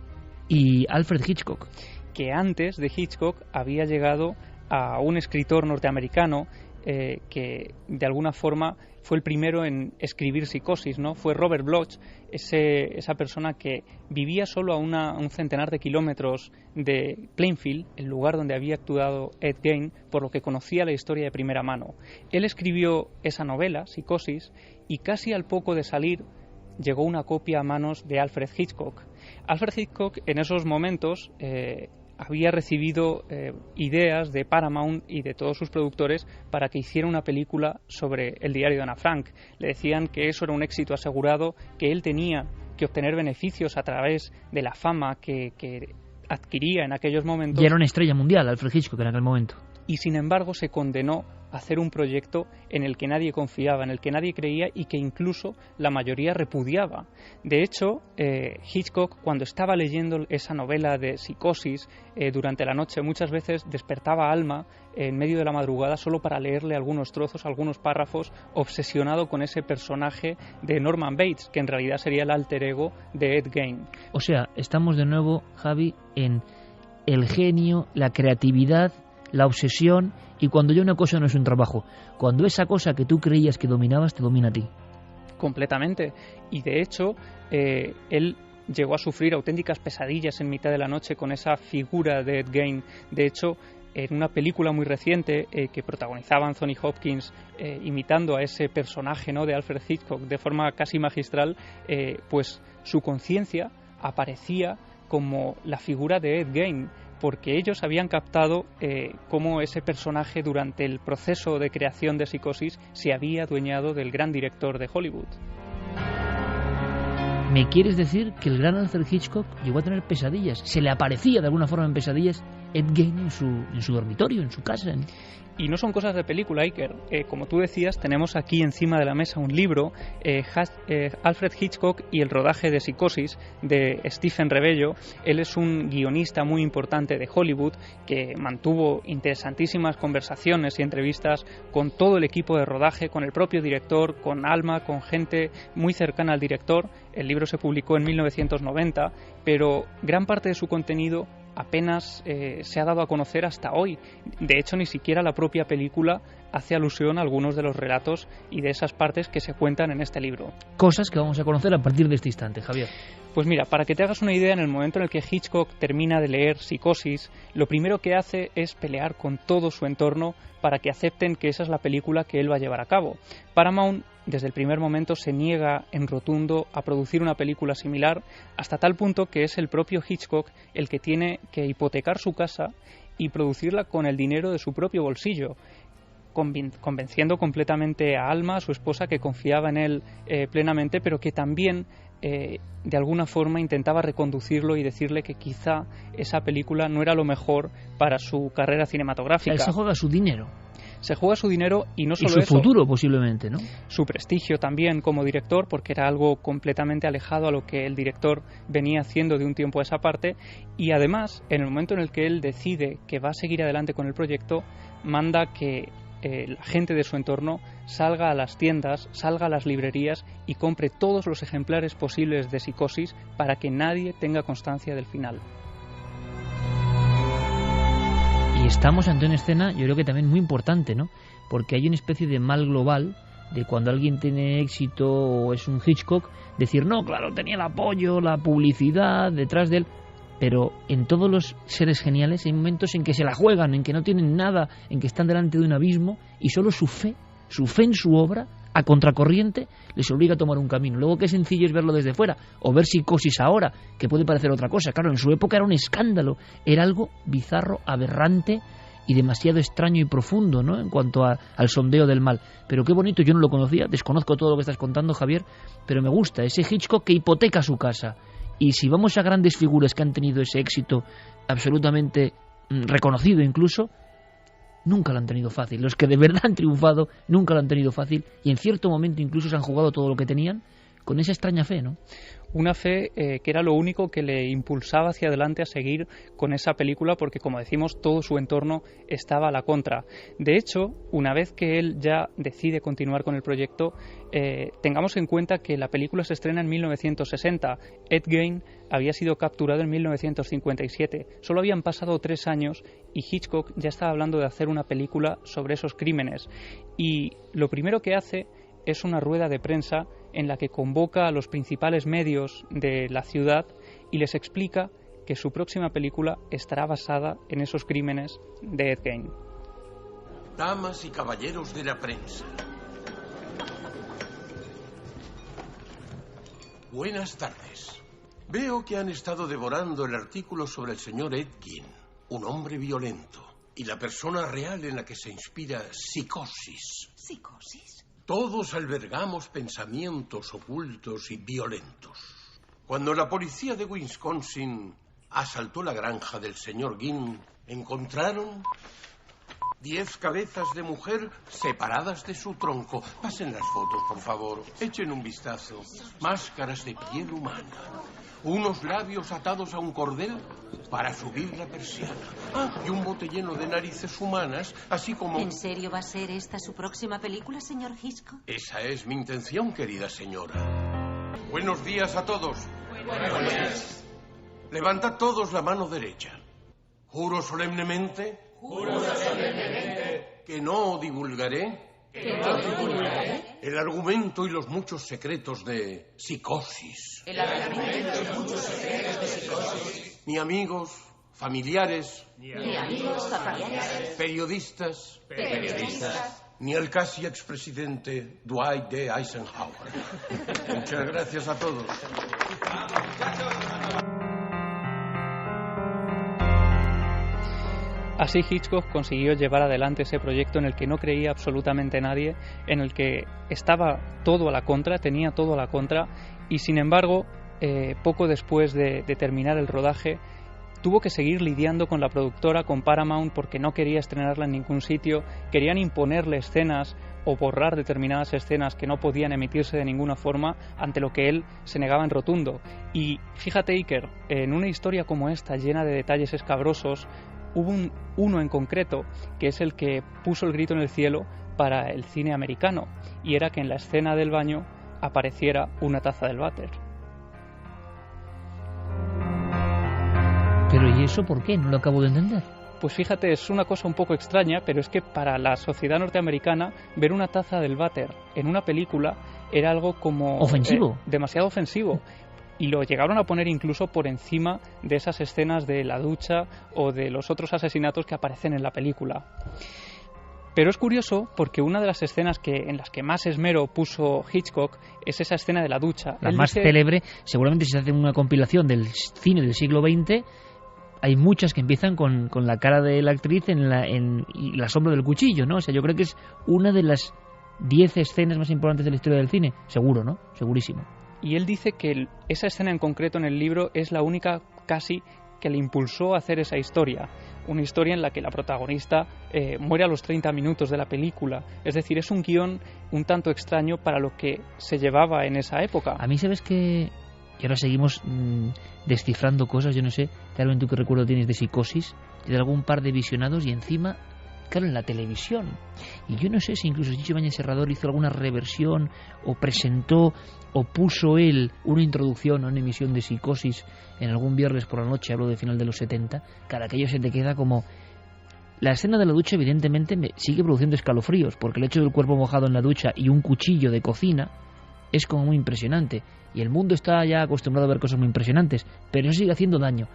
y Alfred Hitchcock. Que antes de Hitchcock había llegado a un escritor norteamericano que de alguna forma fue el primero en escribir Psicosis, ¿no? Fue Robert Bloch, esa persona que vivía solo a un centenar de kilómetros de Plainfield, el lugar donde había actuado Ed Gein, por lo que conocía la historia de primera mano. Él escribió esa novela, Psicosis, y casi al poco de salir llegó una copia a manos de Alfred Hitchcock. Alfred Hitchcock en esos momentos había recibido ideas de Paramount y de todos sus productores para que hiciera una película sobre el diario de Ana Frank. Le decían que eso era un éxito asegurado, que él tenía que obtener beneficios a través de la fama que adquiría en aquellos momentos. Y era una estrella mundial, Alfred Hitchcock, en aquel momento. Y sin embargo se condenó a hacer un proyecto en el que nadie confiaba, en el que nadie creía y que incluso la mayoría repudiaba. De hecho, Hitchcock, cuando estaba leyendo esa novela de Psicosis durante la noche, muchas veces despertaba a Alma en medio de la madrugada solo para leerle algunos trozos, algunos párrafos, obsesionado con ese personaje de Norman Bates, que en realidad sería el alter ego de Ed Gein. O sea, estamos de nuevo, Javi, en el genio, la creatividad, la obsesión, y cuando ya una cosa no es un trabajo, cuando esa cosa que tú creías que dominabas te domina a ti. Completamente. Y de hecho, él llegó a sufrir auténticas pesadillas en mitad de la noche con esa figura de Ed Gein. De hecho, en una película muy reciente que protagonizaba Anthony Hopkins imitando a ese personaje, ¿no?, de Alfred Hitchcock de forma casi magistral, pues su conciencia aparecía como la figura de Ed Gein, porque ellos habían captado cómo ese personaje durante el proceso de creación de Psicosis se había adueñado del gran director de Hollywood. ¿Me quieres decir que el gran Alfred Hitchcock llegó a tener pesadillas? ¿Se le aparecía de alguna forma en pesadillas Ed Gein en su dormitorio, en su casa? Y no son cosas de película, Iker. Como tú decías, tenemos aquí encima de la mesa un libro, Alfred Hitchcock y el rodaje de Psicosis, de Stephen Rebello. Él es un guionista muy importante de Hollywood que mantuvo interesantísimas conversaciones y entrevistas con todo el equipo de rodaje, con el propio director, con Alma, con gente muy cercana al director. El libro se publicó en 1990, pero gran parte de su contenido apenas se ha dado a conocer hasta hoy. De hecho, ni siquiera la propia película hace alusión a algunos de los relatos y de esas partes que se cuentan en este libro. Cosas que vamos a conocer a partir de este instante, Javier. Pues mira, para que te hagas una idea, en el momento en el que Hitchcock termina de leer Psicosis, lo primero que hace es pelear con todo su entorno para que acepten que esa es la película que él va a llevar a cabo. Paramount, desde el primer momento, se niega en rotundo a producir una película similar, hasta tal punto que es el propio Hitchcock el que tiene que hipotecar su casa y producirla con el dinero de su propio bolsillo, convenciendo completamente a Alma, su esposa, que confiaba en él plenamente, pero que también de alguna forma intentaba reconducirlo y decirle que quizá esa película no era lo mejor para su carrera cinematográfica. Él se juega su dinero. Se juega su dinero y no solo eso. Y su eso, futuro posiblemente, ¿no? Su prestigio también como director, porque era algo completamente alejado a lo que el director venía haciendo de un tiempo a esa parte. Y además, en el momento en el que él decide que va a seguir adelante con el proyecto, manda que la gente de su entorno salga a las tiendas, salga a las librerías y compre todos los ejemplares posibles de Psicosis para que nadie tenga constancia del final. Y estamos ante una escena, yo creo que también muy importante, ¿no? Porque hay una especie de mal global de cuando alguien tiene éxito o es un Hitchcock, decir, no, claro, tenía el apoyo, la publicidad detrás de él. Pero en todos los seres geniales hay momentos en que se la juegan, en que no tienen nada, en que están delante de un abismo y solo su fe en su obra, a contracorriente, les obliga a tomar un camino. Luego qué sencillo es verlo desde fuera, o ver Psicosis ahora, que puede parecer otra cosa. Claro, en su época era un escándalo, era algo bizarro, aberrante y demasiado extraño y profundo, ¿no?, en cuanto al sondeo del mal. Pero qué bonito, yo no lo conocía, desconozco todo lo que estás contando, Javier, pero me gusta ese Hitchcock que hipoteca su casa. Y si vamos a grandes figuras que han tenido ese éxito absolutamente reconocido incluso, nunca lo han tenido fácil. Los que de verdad han triunfado nunca lo han tenido fácil y en cierto momento incluso se han jugado todo lo que tenían con esa extraña fe, ¿no? Una fe que era lo único que le impulsaba hacia adelante a seguir con esa película porque, como decimos, todo su entorno estaba a la contra. De hecho, una vez que él ya decide continuar con el proyecto, tengamos en cuenta que la película se estrena en 1960. Ed Gein había sido capturado en 1957. Solo habían pasado 3 años y Hitchcock ya estaba hablando de hacer una película sobre esos crímenes. Y lo primero que hace es una rueda de prensa en la que convoca a los principales medios de la ciudad y les explica que su próxima película estará basada en esos crímenes de Ed Gein. Damas y caballeros de la prensa, buenas tardes. Veo que han estado devorando el artículo sobre el señor Ed Gein, un hombre violento, y la persona real en la que se inspira Psicosis. ¿Psicosis? Todos albergamos pensamientos ocultos y violentos. Cuando la policía de Wisconsin asaltó la granja del señor Gein, encontraron 10 cabezas de mujer separadas de su tronco. Pasen las fotos, por favor. Echen un vistazo. Máscaras de piel humana. Unos labios atados a un cordel para subir la persiana. Y un bote lleno de narices humanas, así como... ¿En serio va a ser esta su próxima película, señor Hitchcock? Esa es mi intención, querida señora. Buenos días a todos. Buenos días. Levantad todos la mano derecha. Juro solemnemente... que no divulgaré... el argumento y los muchos secretos de Psicosis. Ni amigos, familiares. Periodistas. Ni al casi expresidente Dwight D. Eisenhower. Muchas gracias a todos. Así Hitchcock consiguió llevar adelante ese proyecto en el que no creía absolutamente nadie, en el que estaba todo a la contra, tenía todo a la contra, y sin embargo, poco después de terminar el rodaje, tuvo que seguir lidiando con la productora, con Paramount, porque no quería estrenarla en ningún sitio, querían imponerle escenas o borrar determinadas escenas que no podían emitirse de ninguna forma, ante lo que él se negaba en rotundo. Y fíjate, Iker, en una historia como esta, llena de detalles escabrosos, hubo uno en concreto que es el que puso el grito en el cielo para el cine americano, y era que en la escena del baño apareciera una taza del váter. Pero ¿y eso por qué? No lo acabo de entender. Pues fíjate, es una cosa un poco extraña, pero es que para la sociedad norteamericana ver una taza del váter en una película era algo como... ofensivo. Demasiado ofensivo. Y lo llegaron a poner incluso por encima de esas escenas de la ducha o de los otros asesinatos que aparecen en la película. Pero es curioso porque una de las escenas en las que más esmero puso Hitchcock es esa escena de la ducha. La más célebre, seguramente si se hace una compilación del cine del siglo XX, hay muchas que empiezan con la cara de la actriz y la sombra del cuchillo, ¿no? O sea, yo creo que es una de las 10 escenas más importantes de la historia del cine. Seguro, ¿no? Segurísimo. Y él dice que esa escena en concreto en el libro es la única casi que le impulsó a hacer esa historia. Una historia en la que la protagonista muere a los 30 minutos de la película. Es decir, es un guión un tanto extraño para lo que se llevaba en esa época. A mí, ¿sabes qué? Y ahora seguimos descifrando cosas, yo no sé, Carmen, ¿tú qué recuerdo tienes de Psicosis? De algún par de visionados y encima, claro, en la televisión. Y yo no sé si incluso Chicho Ibáñez Serrador hizo alguna reversión o presentó o puso él una introducción a una emisión de Psicosis en algún viernes por la noche, hablo de final de los 70, cada aquello se te queda como... La escena de la ducha evidentemente me sigue produciendo escalofríos, porque el hecho del cuerpo mojado en la ducha y un cuchillo de cocina es como muy impresionante. Y el mundo está ya acostumbrado a ver cosas muy impresionantes, pero eso sigue haciendo daño.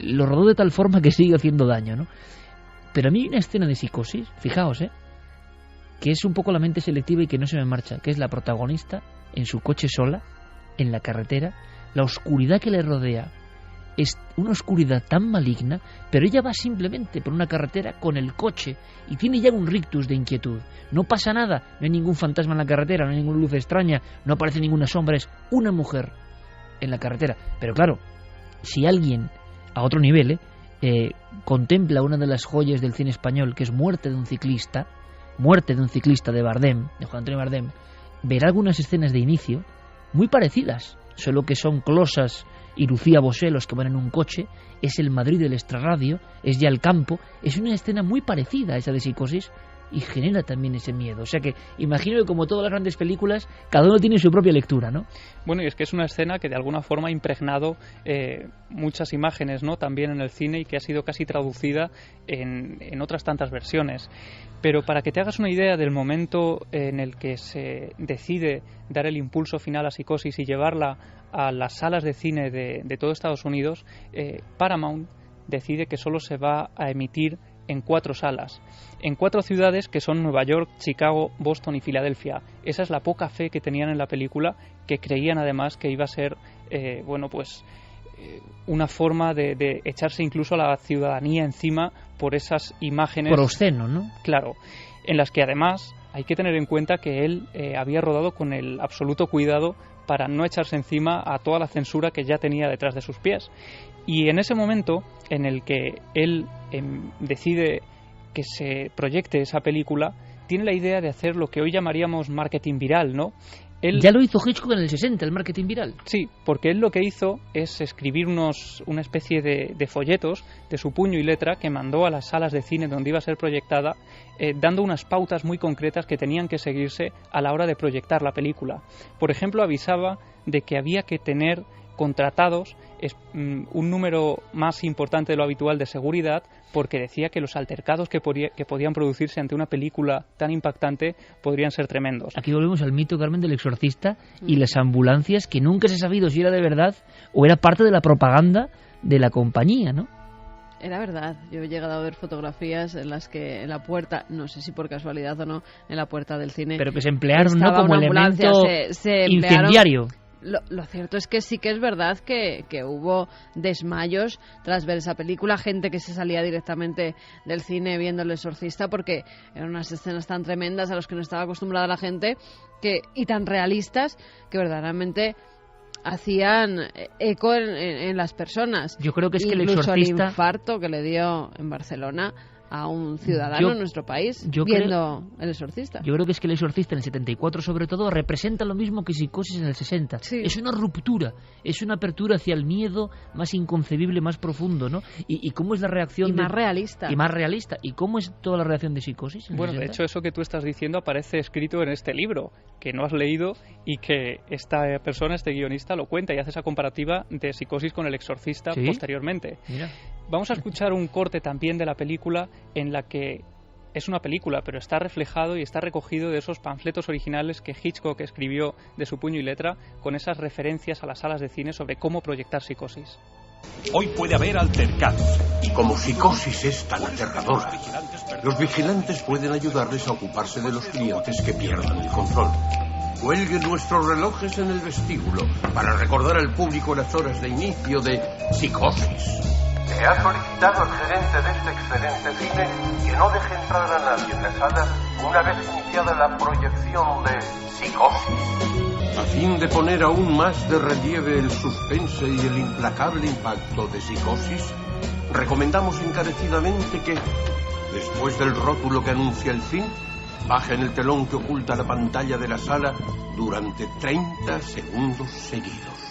Lo rodó de tal forma que sigue haciendo daño, ¿no? Pero a mí hay una escena de Psicosis, fijaos, que es un poco la mente selectiva y que no se me marcha, que es la protagonista en su coche sola, en la carretera, la oscuridad que le rodea es una oscuridad tan maligna, pero ella va simplemente por una carretera con el coche y tiene ya un rictus de inquietud. No pasa nada, no hay ningún fantasma en la carretera, no hay ninguna luz extraña, no aparece ninguna sombra, es una mujer en la carretera. Pero claro, si alguien a otro nivel contempla una de las joyas del cine español, que es Muerte de un ciclista de Bardem, de Juan Antonio Bardem, verá algunas escenas de inicio muy parecidas, solo que son Closas y Lucía Bosé los que van en un coche, es el Madrid del extrarradio, es ya el campo, es una escena muy parecida a esa de Psicosis y genera también ese miedo. O sea que imagino que como todas las grandes películas, cada uno tiene su propia lectura, ¿no? Bueno, y es que es una escena que de alguna forma ha impregnado muchas imágenes, ¿no? También en el cine y que ha sido casi traducida en otras tantas versiones. Pero para que te hagas una idea del momento en el que se decide dar el impulso final a Psicosis y llevarla a las salas de cine de todo Estados Unidos, Paramount decide que solo se va a emitir en 4 salas, en 4 ciudades que son Nueva York, Chicago, Boston y Filadelfia. Esa es la poca fe que tenían en la película, que creían además que iba a ser, una forma de echarse incluso a la ciudadanía encima por esas imágenes. Por obsceno, ¿no? Claro, en las que además hay que tener en cuenta que él había rodado con el absoluto cuidado para no echarse encima a toda la censura que ya tenía detrás de sus pies. Y en ese momento en el que él decide que se proyecte esa película, tiene la idea de hacer lo que hoy llamaríamos marketing viral, ¿no? Ya lo hizo Hitchcock en el 60, el marketing viral. Sí, porque él lo que hizo es escribir una especie de folletos de su puño y letra que mandó a las salas de cine donde iba a ser proyectada, dando unas pautas muy concretas que tenían que seguirse a la hora de proyectar la película. Por ejemplo, avisaba de que había que tener contratados un número más importante de lo habitual de seguridad, porque decía que los altercados que podían producirse ante una película tan impactante podrían ser tremendos. Aquí volvemos al mito, Carmen, del exorcista y las ambulancias, que nunca se ha sabido si era de verdad o era parte de la propaganda de la compañía, ¿no? Era verdad, yo he llegado a ver fotografías en las que en la puerta, no sé si por casualidad o no, en la puerta del cine, pero que se emplearon, ¿no?, como elemento se incendiario. Lo cierto es que sí que es verdad que hubo desmayos tras ver esa película, gente que se salía directamente del cine viendo El Exorcista, porque eran unas escenas tan tremendas a las que no estaba acostumbrada la gente y tan realistas que verdaderamente hacían eco en las personas. Yo creo que es que incluso El Exorcista, el infarto que le dio en Barcelona a un ciudadano en nuestro país viendo El Exorcista. Yo creo que es que El Exorcista en el 74 sobre todo representa lo mismo que Psicosis en el 60. Sí. Es una ruptura, es una apertura hacia el miedo más inconcebible, más profundo, ¿no? ¿Y cómo es la reacción? Y más realista. Y más realista. ¿Y cómo es toda la reacción de Psicosis en el 60? De hecho, eso que tú estás diciendo aparece escrito en este libro, que no has leído y que esta persona, este guionista, lo cuenta y hace esa comparativa de Psicosis con El Exorcista posteriormente. Mira. Vamos a escuchar un corte también de la película en la que es una película, pero está reflejado y está recogido de esos panfletos originales que Hitchcock escribió de su puño y letra, con esas referencias a las salas de cine sobre cómo proyectar Psicosis. Hoy puede haber altercados. Y como Psicosis es tan aterradora, los vigilantes pueden ayudarles a ocuparse de los clientes que pierdan el control. Cuelguen nuestros relojes en el vestíbulo para recordar al público las horas de inicio de Psicosis. Se ha solicitado al gerente de este excelente cine que no deje entrar a nadie en la sala una vez iniciada la proyección de Psicosis. A fin de poner aún más de relieve el suspense y el implacable impacto de Psicosis, recomendamos encarecidamente que, después del rótulo que anuncia el fin, bajen el telón que oculta la pantalla de la sala durante 30 segundos seguidos.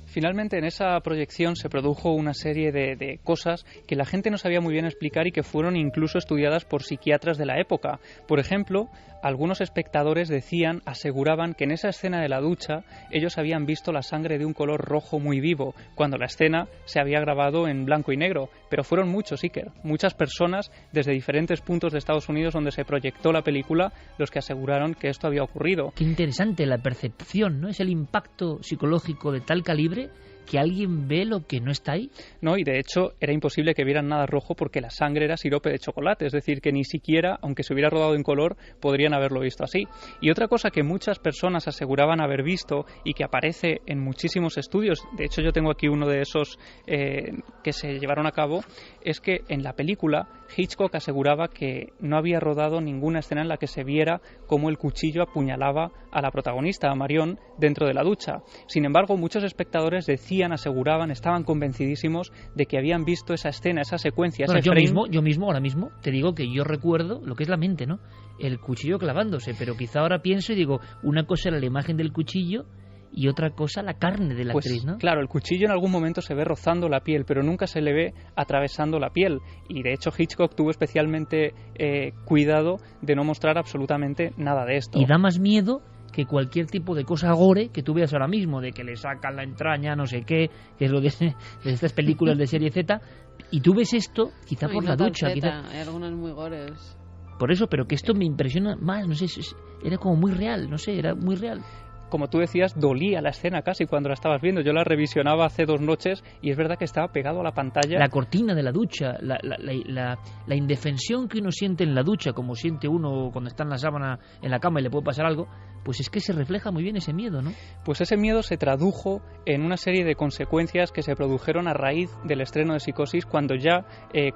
Finalmente, en esa proyección se produjo una serie de cosas que la gente no sabía muy bien explicar y que fueron incluso estudiadas por psiquiatras de la época. Por ejemplo, algunos espectadores aseguraban que en esa escena de la ducha ellos habían visto la sangre de un color rojo muy vivo, cuando la escena se había grabado en blanco y negro. Pero fueron muchos, Iker, muchas personas desde diferentes puntos de Estados Unidos donde se proyectó la película, los que aseguraron que esto había ocurrido. Qué interesante la percepción, ¿no? Es el impacto psicológico de tal calibre que alguien ve lo que no está ahí. No, y de hecho era imposible que vieran nada rojo porque la sangre era sirope de chocolate, es decir, que ni siquiera, aunque se hubiera rodado en color, podrían haberlo visto así. Y otra cosa que muchas personas aseguraban haber visto y que aparece en muchísimos estudios, de hecho yo tengo aquí uno de esos que se llevaron a cabo, es que en la película Hitchcock aseguraba que no había rodado ninguna escena en la que se viera cómo el cuchillo apuñalaba a la protagonista, a Marion, dentro de la ducha. Sin embargo, muchos espectadores aseguraban, estaban convencidísimos de que habían visto esa escena, esa secuencia, bueno, ese frame. Yo mismo, ahora mismo, te digo que yo recuerdo lo que es la mente, ¿no? El cuchillo clavándose, pero quizá ahora pienso y digo, una cosa era la imagen del cuchillo y otra cosa la carne de la actriz, ¿no? Claro, el cuchillo en algún momento se ve rozando la piel, pero nunca se le ve atravesando la piel. Y de hecho Hitchcock tuvo especialmente cuidado de no mostrar absolutamente nada de esto. Y da más miedo que cualquier tipo de cosa gore que tú veas ahora mismo, de que le sacan la entraña, no sé qué, que es lo de estas películas de serie Z, y tú ves esto, quizá por la ducha. Hay algunas muy gores. Por eso, pero que esto me impresiona más, no sé, era como muy real, no sé, era muy real. Como tú decías, dolía la escena casi cuando la estabas viendo. Yo la revisionaba hace 2 noches y es verdad que estaba pegado a la pantalla. La cortina de la ducha, la indefensión que uno siente en la ducha, como siente uno cuando está en la sábana, en la cama y le puede pasar algo, pues es que se refleja muy bien ese miedo, ¿no? Pues ese miedo se tradujo en una serie de consecuencias que se produjeron a raíz del estreno de Psicosis, cuando ya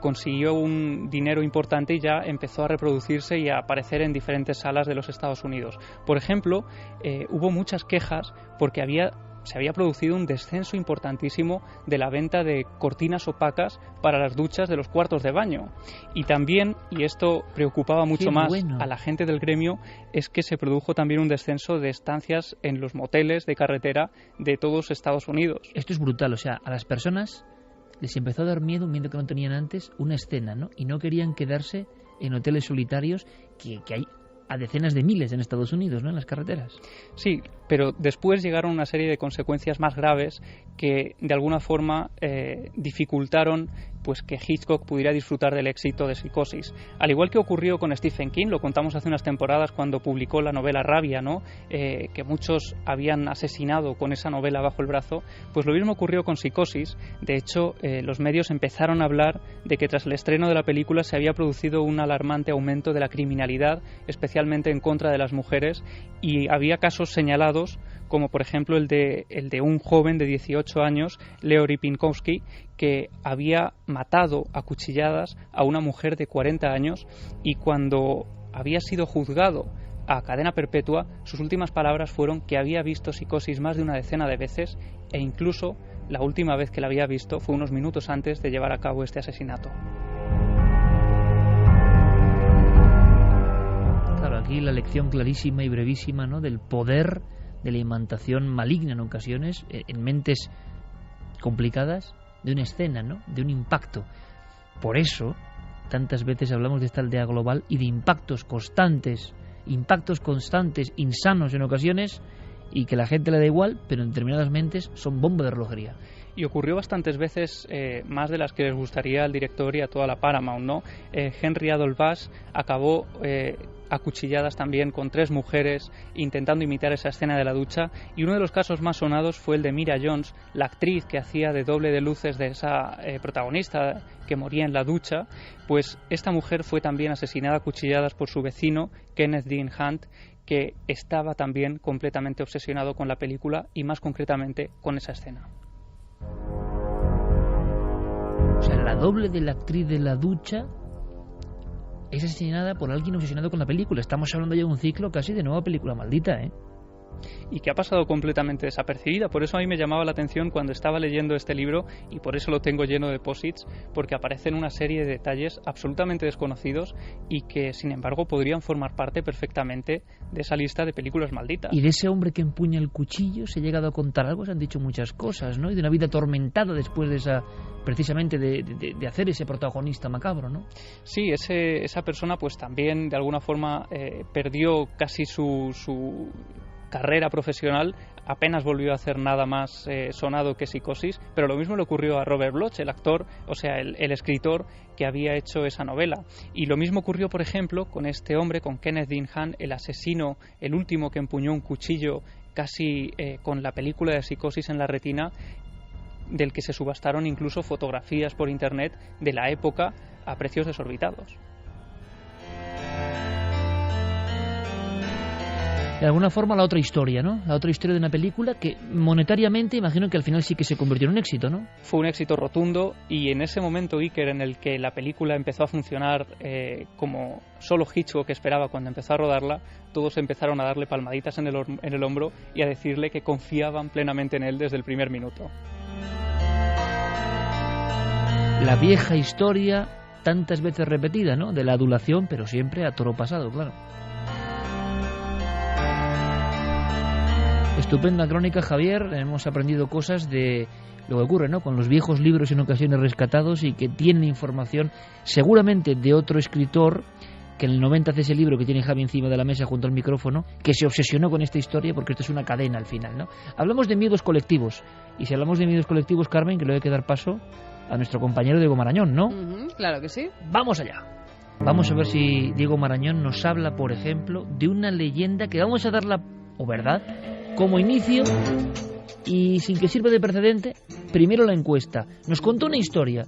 consiguió un dinero importante y ya empezó a reproducirse y a aparecer en diferentes salas de los Estados Unidos. Por ejemplo, hubo muchas quejas porque se había producido un descenso importantísimo de la venta de cortinas opacas para las duchas de los cuartos de baño. Y también, y esto preocupaba mucho más a la gente del gremio, es que se produjo también un descenso de estancias en los moteles de carretera de todos Estados Unidos. Esto es brutal, o sea, a las personas les empezó a dar miedo, un miedo que no tenían antes, una escena, ¿no? Y no querían quedarse en hoteles solitarios que hay a decenas de miles en Estados Unidos, ¿no? En las carreteras. Sí, pero después llegaron una serie de consecuencias más graves que de alguna forma dificultaron pues que Hitchcock pudiera disfrutar del éxito de Psicosis. Al igual que ocurrió con Stephen King, lo contamos hace unas temporadas cuando publicó la novela Rabia, ¿no? Que muchos habían asesinado con esa novela bajo el brazo, pues lo mismo ocurrió con Psicosis. De hecho, los medios empezaron a hablar de que tras el estreno de la película se había producido un alarmante aumento de la criminalidad, especialmente en contra de las mujeres, y había casos señalados como por ejemplo el de un joven de 18 años, Leori Pinkowski, que había matado a cuchilladas a una mujer de 40 años y cuando había sido juzgado a cadena perpetua, sus últimas palabras fueron que había visto Psicosis más de una decena de veces e incluso la última vez que la había visto fue unos minutos antes de llevar a cabo este asesinato. Claro, aquí la lección clarísima y brevísima, ¿no?, del poder de la imantación maligna en ocasiones, en mentes complicadas, de una escena, ¿no?, de un impacto. Por eso, tantas veces hablamos de esta aldea global y de impactos constantes, insanos en ocasiones, y que la gente le da igual, pero en determinadas mentes son bomba de relojería. Y ocurrió bastantes veces, más de las que les gustaría al director y a toda la Paramount, ¿no? Henry Adolph Bass acabó acuchilladas también con 3 mujeres intentando imitar esa escena de la ducha, y uno de los casos más sonados fue el de Mira Jones, la actriz que hacía de doble de luces de esa protagonista que moría en la ducha. Pues esta mujer fue también asesinada a cuchilladas por su vecino Kenneth Dean Hunt, que estaba también completamente obsesionado con la película y más concretamente con esa escena. O sea, la doble de la actriz de la ducha es asesinada por alguien obsesionado con la película. Estamos hablando ya de un ciclo casi de nueva película maldita, ¿eh? Y que ha pasado completamente desapercibida. Por eso a mí me llamaba la atención cuando estaba leyendo este libro, y por eso lo tengo lleno de posits, porque aparecen una serie de detalles absolutamente desconocidos y que, sin embargo, podrían formar parte perfectamente de esa lista de películas malditas. Y de ese hombre que empuña el cuchillo se ha llegado a contar algo, se han dicho muchas cosas, ¿no? Y de una vida atormentada después de esa, precisamente de hacer ese protagonista macabro, ¿no? Sí, esa persona pues también de alguna forma perdió casi su carrera profesional, apenas volvió a hacer nada más sonado que Psicosis, pero lo mismo le ocurrió a Robert Bloch, el actor, o sea, el escritor que había hecho esa novela. Y lo mismo ocurrió, por ejemplo, con este hombre, con Kenneth Dean Hunt, el asesino, el último que empuñó un cuchillo casi con la película de Psicosis en la retina, del que se subastaron incluso fotografías por internet de la época a precios desorbitados. De alguna forma la otra historia, ¿no? La otra historia de una película que monetariamente imagino que al final sí que se convirtió en un éxito, ¿no? Fue un éxito rotundo, y en ese momento, Iker, en el que la película empezó a funcionar como solo Hitchcock esperaba cuando empezó a rodarla, todos empezaron a darle palmaditas en el hombro y a decirle que confiaban plenamente en él desde el primer minuto. La vieja historia tantas veces repetida, ¿no? De la adulación, pero siempre a toro pasado, claro. Estupenda crónica, Javier. Hemos aprendido cosas de lo que ocurre, ¿no? Con los viejos libros en ocasiones rescatados y que tienen información seguramente de otro escritor que en el 90 hace ese libro que tiene Javi encima de la mesa junto al micrófono, que se obsesionó con esta historia porque esto es una cadena al final, ¿no? Hablamos de miedos colectivos, y si hablamos de miedos colectivos, Carmen, que le hay que dar paso a nuestro compañero Diego Marañón, ¿no? Claro que sí. Vamos allá. Vamos a ver si Diego Marañón nos habla, por ejemplo, de una leyenda que vamos a darla, o verdad, como inicio, y sin que sirva de precedente, primero la encuesta. Nos contó una historia.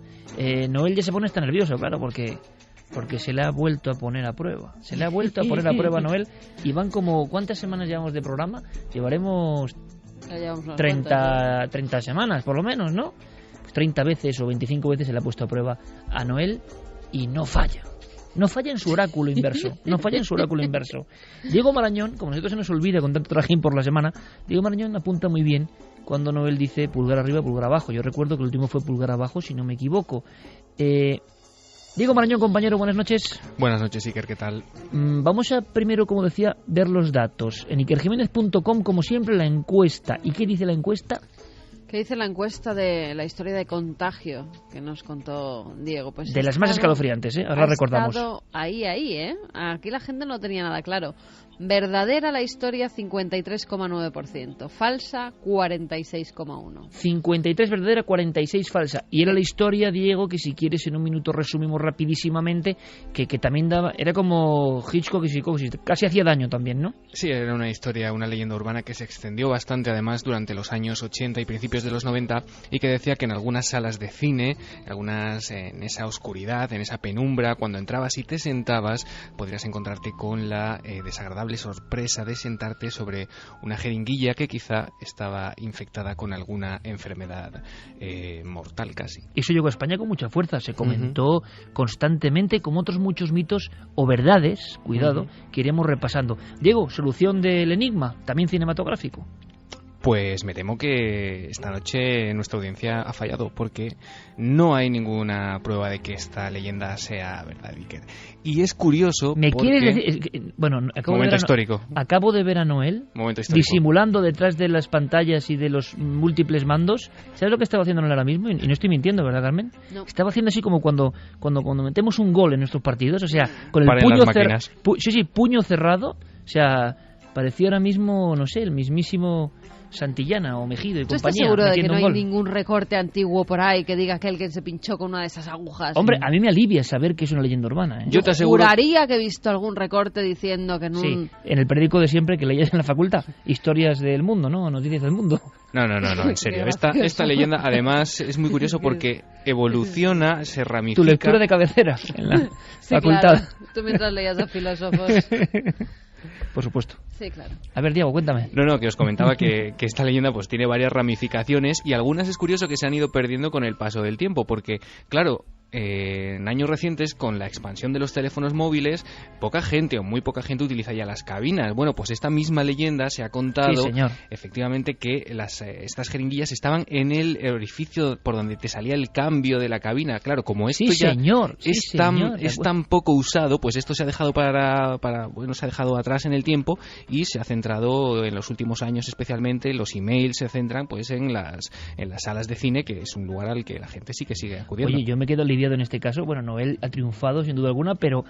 Noel ya se pone hasta nervioso, claro, porque se le ha vuelto a poner a prueba. Se le ha vuelto a poner a prueba a Noel, y van como... ¿Cuántas semanas llevamos de programa? Llevaremos 30 semanas, por lo menos, ¿no? Pues 30 veces o 25 veces se le ha puesto a prueba a Noel y no falla. No falla en su oráculo inverso. No falla en su oráculo inverso. Diego Marañón, como a nosotros se nos olvida con tanto trajín por la semana, Diego Marañón apunta muy bien cuando Noel dice pulgar arriba, pulgar abajo. Yo recuerdo que el último fue pulgar abajo, si no me equivoco. Diego Marañón, compañero, buenas noches. Buenas noches, Iker, ¿qué tal? Vamos a primero, como decía, ver los datos. En ikerjiménez.com, como siempre, la encuesta. ¿Y qué dice la encuesta? ¿Qué dice la encuesta de la historia de contagio que nos contó Diego? Pues de las más escalofriantes, ¿eh? Ahora recordamos. Ahí, ¿eh? Aquí la gente no tenía nada claro. Verdadera la historia, 53,9%. Falsa, 46,1%. 53 verdadera, 46 falsa. Y era la historia, Diego, que si quieres en un minuto resumimos rapidísimamente, que también daba... Era como Hitchcock y Psicosis, casi hacía daño también, ¿no? Sí, era una historia, una leyenda urbana que se extendió bastante, además, durante los años 80 y principios de los 90, y que decía que en algunas salas de cine, en esa oscuridad, en esa penumbra, cuando entrabas y te sentabas, podrías encontrarte con la desagradable sorpresa de sentarte sobre una jeringuilla que quizá estaba infectada con alguna enfermedad mortal casi. Eso llegó a España con mucha fuerza, se comentó constantemente, como otros muchos mitos o verdades, cuidado, que iremos repasando. Diego, solución del enigma, también cinematográfico. Pues me temo que esta noche nuestra audiencia ha fallado, porque no hay ninguna prueba de que esta leyenda sea verdad, Iker. Y es curioso. ¿Me porque... quieres decir? Bueno, acabo de ver a Noel disimulando detrás de las pantallas y de los múltiples mandos. ¿Sabes lo que estaba haciendo Noel ahora mismo? Y no estoy mintiendo, ¿verdad, Carmen? No. Estaba haciendo así como cuando metemos un gol en nuestros partidos, o sea, con el puño cerrado, o sea, parecía ahora mismo, no sé, el mismísimo Santillana o Mejido y ¿Tú compañía. estás seguro de que no hay gol. ningún recorte antiguo por ahí que diga que alguien se pinchó con una de esas agujas? Hombre, a mí me alivia saber que es una leyenda urbana. Yo te aseguro... Juraría que he visto algún recorte diciendo que en un... Sí, en el periódico de siempre que leías en la facultad. Historias del mundo, ¿no? Noticias del mundo. No, en serio. Esta leyenda, además, es muy curioso porque evoluciona, se ramifica... Tu lectura de cabecera en la Sí, facultad. claro. Tú mientras leías a filósofos. Por supuesto. Sí, claro. A ver, Diego, cuéntame. No, que os comentaba que esta leyenda pues tiene varias ramificaciones y algunas es curioso que se han ido perdiendo con el paso del tiempo, porque, claro, en años recientes, con la expansión de los teléfonos móviles, poca gente o muy poca gente utiliza ya las cabinas. Bueno, pues esta misma leyenda se ha contado, Sí, señor. efectivamente, que estas jeringuillas estaban en el orificio por donde te salía el cambio de la cabina. Claro, como esto Sí, ya señor. Sí, es señor. tan poco usado, pues esto se ha dejado se ha dejado atrás en el tiempo y se ha centrado en los últimos años, especialmente los emails se centran pues en las salas de cine, que es un lugar al que la gente sí que sigue acudiendo. Oye, yo me quedo aliviado en este caso. Bueno, Noel ha triunfado sin duda alguna, pero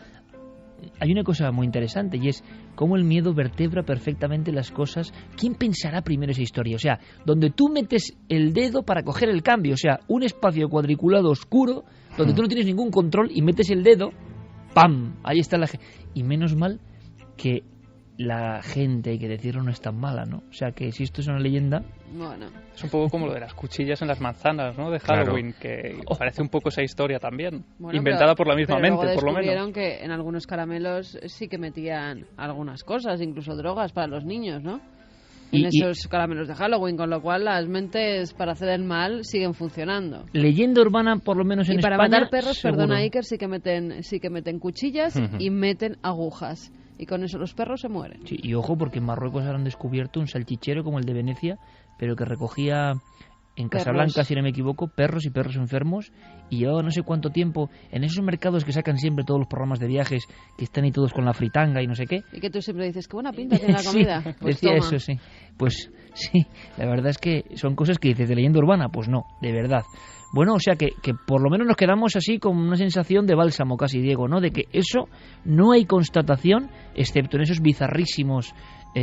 hay una cosa muy interesante y es cómo el miedo vertebra perfectamente las cosas. ¿Quién pensará primero esa historia? O sea, donde tú metes el dedo para coger el cambio, o sea, un espacio cuadriculado oscuro donde tú no tienes ningún control y metes el dedo, ¡pam! Ahí está la gente. Y menos mal que la gente, hay que decirlo, no es tan mala, ¿no? O sea, que si esto es una leyenda... Bueno. Es un poco como lo de las cuchillas en las manzanas, ¿no? De Halloween, que parece un poco esa historia también. Bueno, inventada por la misma pero mente, por lo menos. descubrieron que en algunos caramelos sí que metían algunas cosas, incluso drogas para los niños, ¿no? En esos caramelos de Halloween, con lo cual las mentes para hacer el mal siguen funcionando. Leyenda urbana, por lo menos en España. Y España, para matar perros, seguro. perdona Iker, sí que meten cuchillas y meten agujas. Y con eso los perros se mueren. Sí, y ojo, porque en Marruecos ahora han descubierto un salchichero como el de Venecia, pero que recogía en Casablanca, si no me equivoco, perros y perros enfermos, y llevaba no sé cuánto tiempo en esos mercados que sacan siempre todos los programas de viajes, que están ahí todos con la fritanga y no sé qué. Y que tú siempre dices, qué buena pinta tiene la comida. Sí, pues decía toma. eso, sí. Pues sí, la verdad es que son cosas que dices de leyenda urbana, pues no, de verdad. Bueno, o sea que por lo menos nos quedamos así con una sensación de bálsamo casi, Diego, ¿no? De que eso no hay constatación, excepto en esos bizarrísimos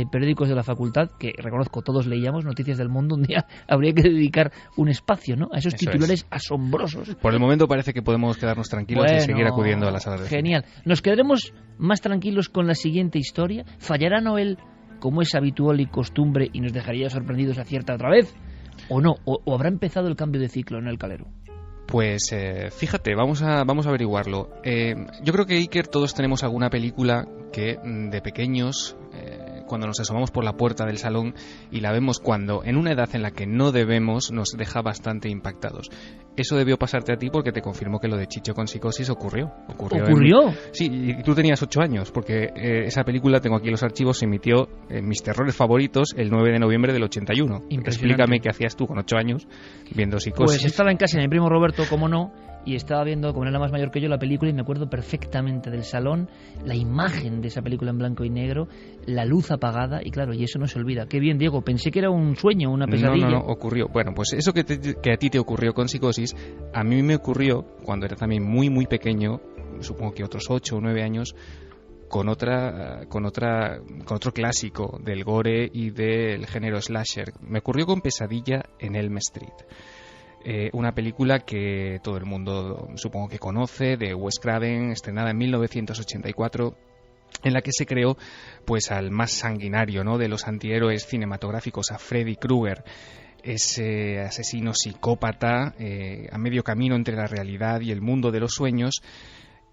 periódicos de la facultad, que reconozco todos leíamos, Noticias del Mundo. Un día habría que dedicar un espacio, ¿no? A esos Eso titulares asombrosos. Por el momento parece que podemos quedarnos tranquilos y seguir acudiendo a las salas de cine. Genial. Nos quedaremos más tranquilos con la siguiente historia. ¿Fallará Noel como es habitual y costumbre y nos dejaría sorprendidos a cierta otra vez? ¿O no? ¿O habrá empezado el cambio de ciclo en el Calero? Pues fíjate, vamos a averiguarlo. Yo creo que, Iker, todos tenemos alguna película que de pequeños, cuando nos asomamos por la puerta del salón y la vemos cuando en una edad en la que no debemos, nos deja bastante impactados. Eso debió pasarte a ti porque te confirmó que lo de Chicho con psicosis ocurrió. ¿Ocurrió? Sí, y tú tenías 8 años, porque esa película, tengo aquí los archivos, se emitió en Mis Terrores Favoritos el 9 de noviembre del 81. Explícame qué hacías tú con 8 años viendo Psicosis. Pues estaba en casa de mi primo Roberto, como no, y estaba viendo, como él era más mayor que yo, la película, y me acuerdo perfectamente del salón, la imagen de esa película en blanco y negro, la luz apagada, y claro, y eso no se olvida. Qué bien, Diego, pensé que era un sueño, una pesadilla. No, ocurrió. Bueno, pues eso que a ti te ocurrió con Psicosis, a mí me ocurrió cuando era también muy, muy pequeño, supongo que otros 8 o 9 años, con otro clásico del gore y del género slasher. Me ocurrió con Pesadilla en Elm Street. Una película que todo el mundo supongo que conoce, de Wes Craven, estrenada en 1984, en la que se creó pues al más sanguinario, ¿no?, de los antihéroes cinematográficos, a Freddy Krueger, ese asesino psicópata a medio camino entre la realidad y el mundo de los sueños,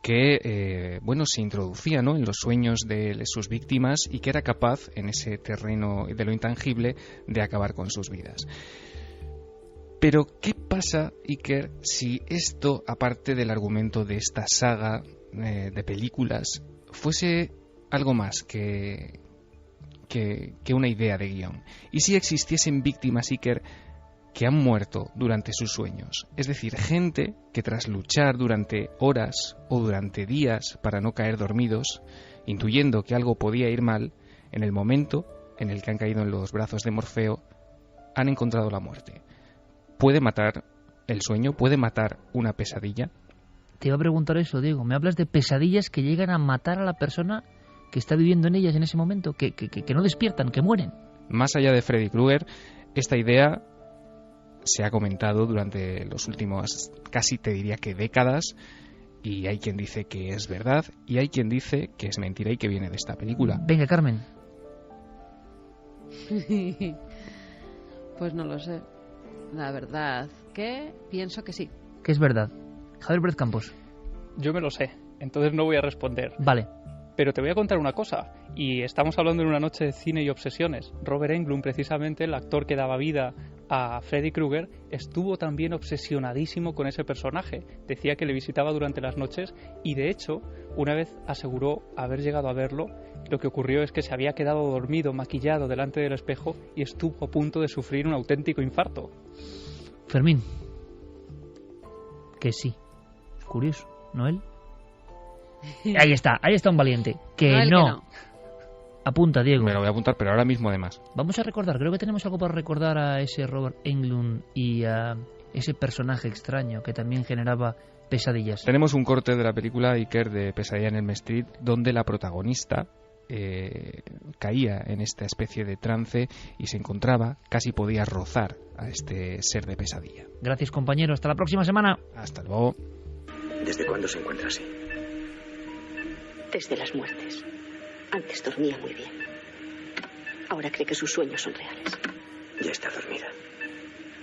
que se introducía, ¿no?, en los sueños de sus víctimas y que era capaz, en ese terreno de lo intangible, de acabar con sus vidas. Pero, ¿qué pasa, Iker, si esto, aparte del argumento de esta saga de películas, fuese algo más que una idea de guión? ¿Y si existiesen víctimas, Iker, que han muerto durante sus sueños? Es decir, gente que tras luchar durante horas o durante días para no caer dormidos, intuyendo que algo podía ir mal, en el momento en el que han caído en los brazos de Morfeo, han encontrado la muerte. ¿Puede matar el sueño? ¿Puede matar una pesadilla? Te iba a preguntar eso, Diego. Me hablas de pesadillas que llegan a matar a la persona que está viviendo en ellas en ese momento, que no despiertan, que mueren. Más allá de Freddy Krueger, esta idea se ha comentado durante los últimos, casi te diría que décadas, y hay quien dice que es verdad y hay quien dice que es mentira y que viene de esta película. Venga, Carmen. Pues no lo sé. La verdad que pienso que sí. Que es verdad. Javier Pérez Campos. Yo me lo sé, entonces no voy a responder. Vale. Pero te voy a contar una cosa, y estamos hablando en una noche de cine y obsesiones. Robert Englund, precisamente, el actor que daba vida a Freddy Krueger, estuvo también obsesionadísimo con ese personaje. Decía que le visitaba durante las noches y, de hecho, una vez aseguró haber llegado a verlo. Lo que ocurrió es que se había quedado dormido, maquillado delante del espejo y estuvo a punto de sufrir un auténtico infarto. Fermín. Que sí. Curioso, ¿no él? Ahí está un valiente. Que no. Apunta, Diego. Me lo voy a apuntar, pero ahora mismo además. Vamos a recordar, creo que tenemos algo para recordar a ese Robert Englund y a ese personaje extraño que también generaba pesadillas. Tenemos un corte de la película Iker de Pesadilla en Elm Street, donde la protagonista caía en esta especie de trance y se encontraba, casi podía rozar a este ser de pesadilla. Gracias, compañero. Hasta la próxima semana. Hasta luego. ¿Desde cuándo se encuentra así? Desde las muertes. Antes dormía muy bien. Ahora cree que sus sueños son reales. Ya está dormida.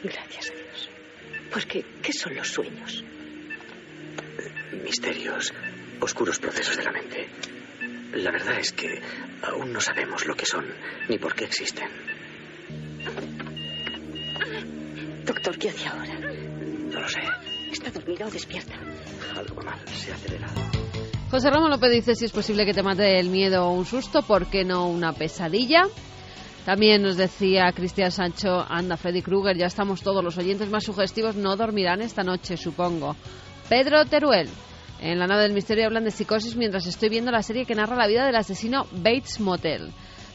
Gracias a Dios. Pues ¿qué son los sueños? Misterios, oscuros procesos de la mente. La verdad es que aún no sabemos lo que son ni por qué existen. Doctor, ¿qué hace ahora? No lo sé. ¿Está dormida o despierta? Algo va mal, se ha acelerado. José Ramón López dice si es posible que te mate el miedo o un susto, ¿por qué no una pesadilla? También nos decía Cristian Sancho, anda, Freddy Krueger, ya estamos todos, los oyentes más sugestivos no dormirán esta noche, supongo. Pedro Teruel, en La nave del misterio hablan de psicosis mientras estoy viendo la serie que narra la vida del asesino Bates Motel.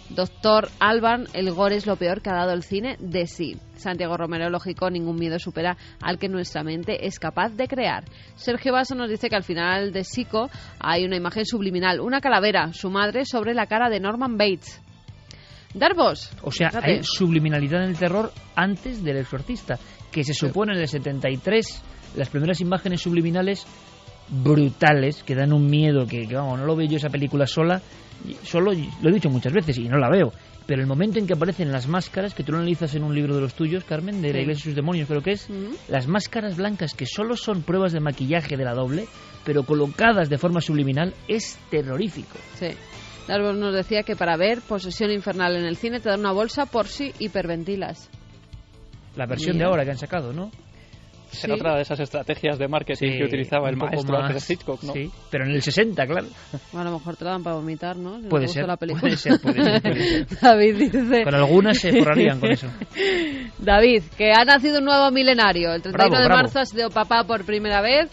Doctor Alban, el gore es lo peor que ha dado el cine de sí. Santiago Romero, lógico, ningún miedo supera al que nuestra mente es capaz de crear. Sergio Basso nos dice que al final de Psico hay una imagen subliminal, una calavera, su madre, sobre la cara de Norman Bates. Darvos. O sea, fíjate, hay subliminalidad en el terror antes del Exorcista, que se supone en el 73, las primeras imágenes subliminales brutales, que dan un miedo que vamos, no lo veo yo esa película solo, lo he dicho muchas veces y no la veo, pero el momento en que aparecen las máscaras, que tú lo analizas en un libro de los tuyos, Carmen, de La Iglesia y sus demonios, creo que es, las máscaras blancas que solo son pruebas de maquillaje de la doble, pero colocadas de forma subliminal, es terrorífico. Sí. Darvos nos decía que para ver Posesión Infernal en el cine te dan una bolsa por si hiperventilas. La versión de ahora que han sacado, ¿no? Será otra de esas estrategias de marketing que utilizaba el maestro antes de Hitchcock, ¿no? Sí, pero en el 60, claro. Bueno, a lo mejor te la dan para vomitar, ¿no? Si puede, no ser, la película. puede ser. David dice... Con algunas se forrarían con eso. David, que ha nacido un nuevo milenario. El 31 de bravo. marzo ha sido papá por primera vez.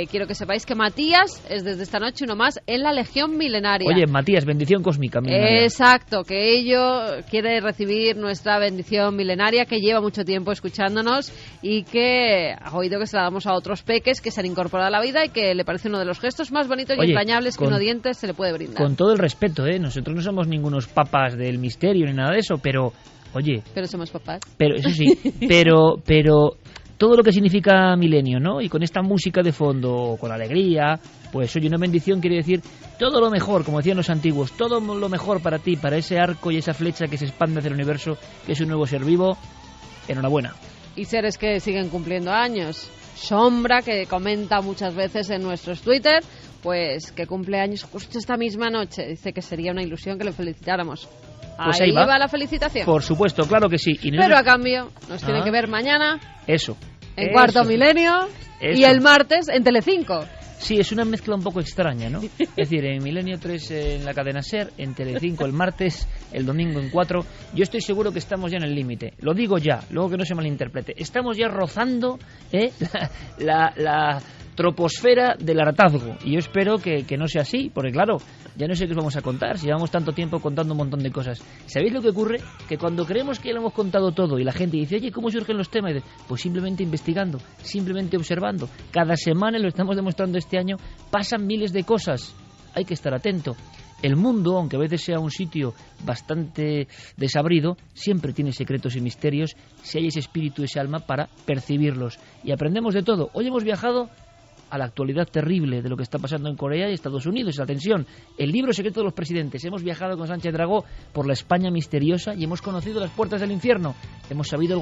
Quiero que sepáis que Matías es desde esta noche uno más en la Legión Milenaria. Oye, Matías, bendición cósmica milenaria. Exacto, que ello quiere recibir nuestra bendición milenaria, que lleva mucho tiempo escuchándonos y que ha oído que se la damos a otros peques que se han incorporado a la vida y que le parece uno de los gestos más bonitos y entrañables que un oyente se le puede brindar. Con todo el respeto, nosotros no somos ningunos papas del misterio ni nada de eso, pero, oye... Pero somos papás. Pero, eso sí, pero todo lo que significa milenio, ¿no? Y con esta música de fondo, con alegría, pues oye, una bendición quiere decir todo lo mejor, como decían los antiguos, todo lo mejor para ti, para ese arco y esa flecha que se expande hacia el universo, que es un nuevo ser vivo. Enhorabuena. Y seres que siguen cumpliendo años. Sombra, que comenta muchas veces en nuestros Twitter, pues que cumple años justo esta misma noche. Dice que sería una ilusión que le felicitáramos. Pues ahí va la felicitación. Por supuesto, claro que sí. Pero a cambio nos tienen que ver mañana. Eso. En Cuarto Milenio. Y el martes en Telecinco. Sí, es una mezcla un poco extraña, ¿no? Es decir, en Milenio 3 en la cadena SER, en Telecinco el martes, el domingo en 4. Yo estoy seguro que estamos ya en el límite. Lo digo ya, luego que no se malinterprete. Estamos ya rozando la troposfera del hartazgo. Y yo espero que no sea así, porque claro, ya no sé qué os vamos a contar, si llevamos tanto tiempo contando un montón de cosas. ¿Sabéis lo que ocurre? Que cuando creemos que ya lo hemos contado todo y la gente dice, oye, ¿cómo surgen los temas? Y dice, pues simplemente investigando, simplemente observando. Cada semana, lo estamos demostrando este año, pasan miles de cosas. Hay que estar atento. El mundo, aunque a veces sea un sitio bastante desabrido, siempre tiene secretos y misterios si hay ese espíritu, ese alma para percibirlos. Y aprendemos de todo. Hoy hemos viajado a la actualidad terrible de lo que está pasando en Corea y Estados Unidos. Atención, el libro secreto de los presidentes. Hemos viajado con Sánchez Dragó por la España misteriosa y hemos conocido las puertas del infierno. Hemos sabido el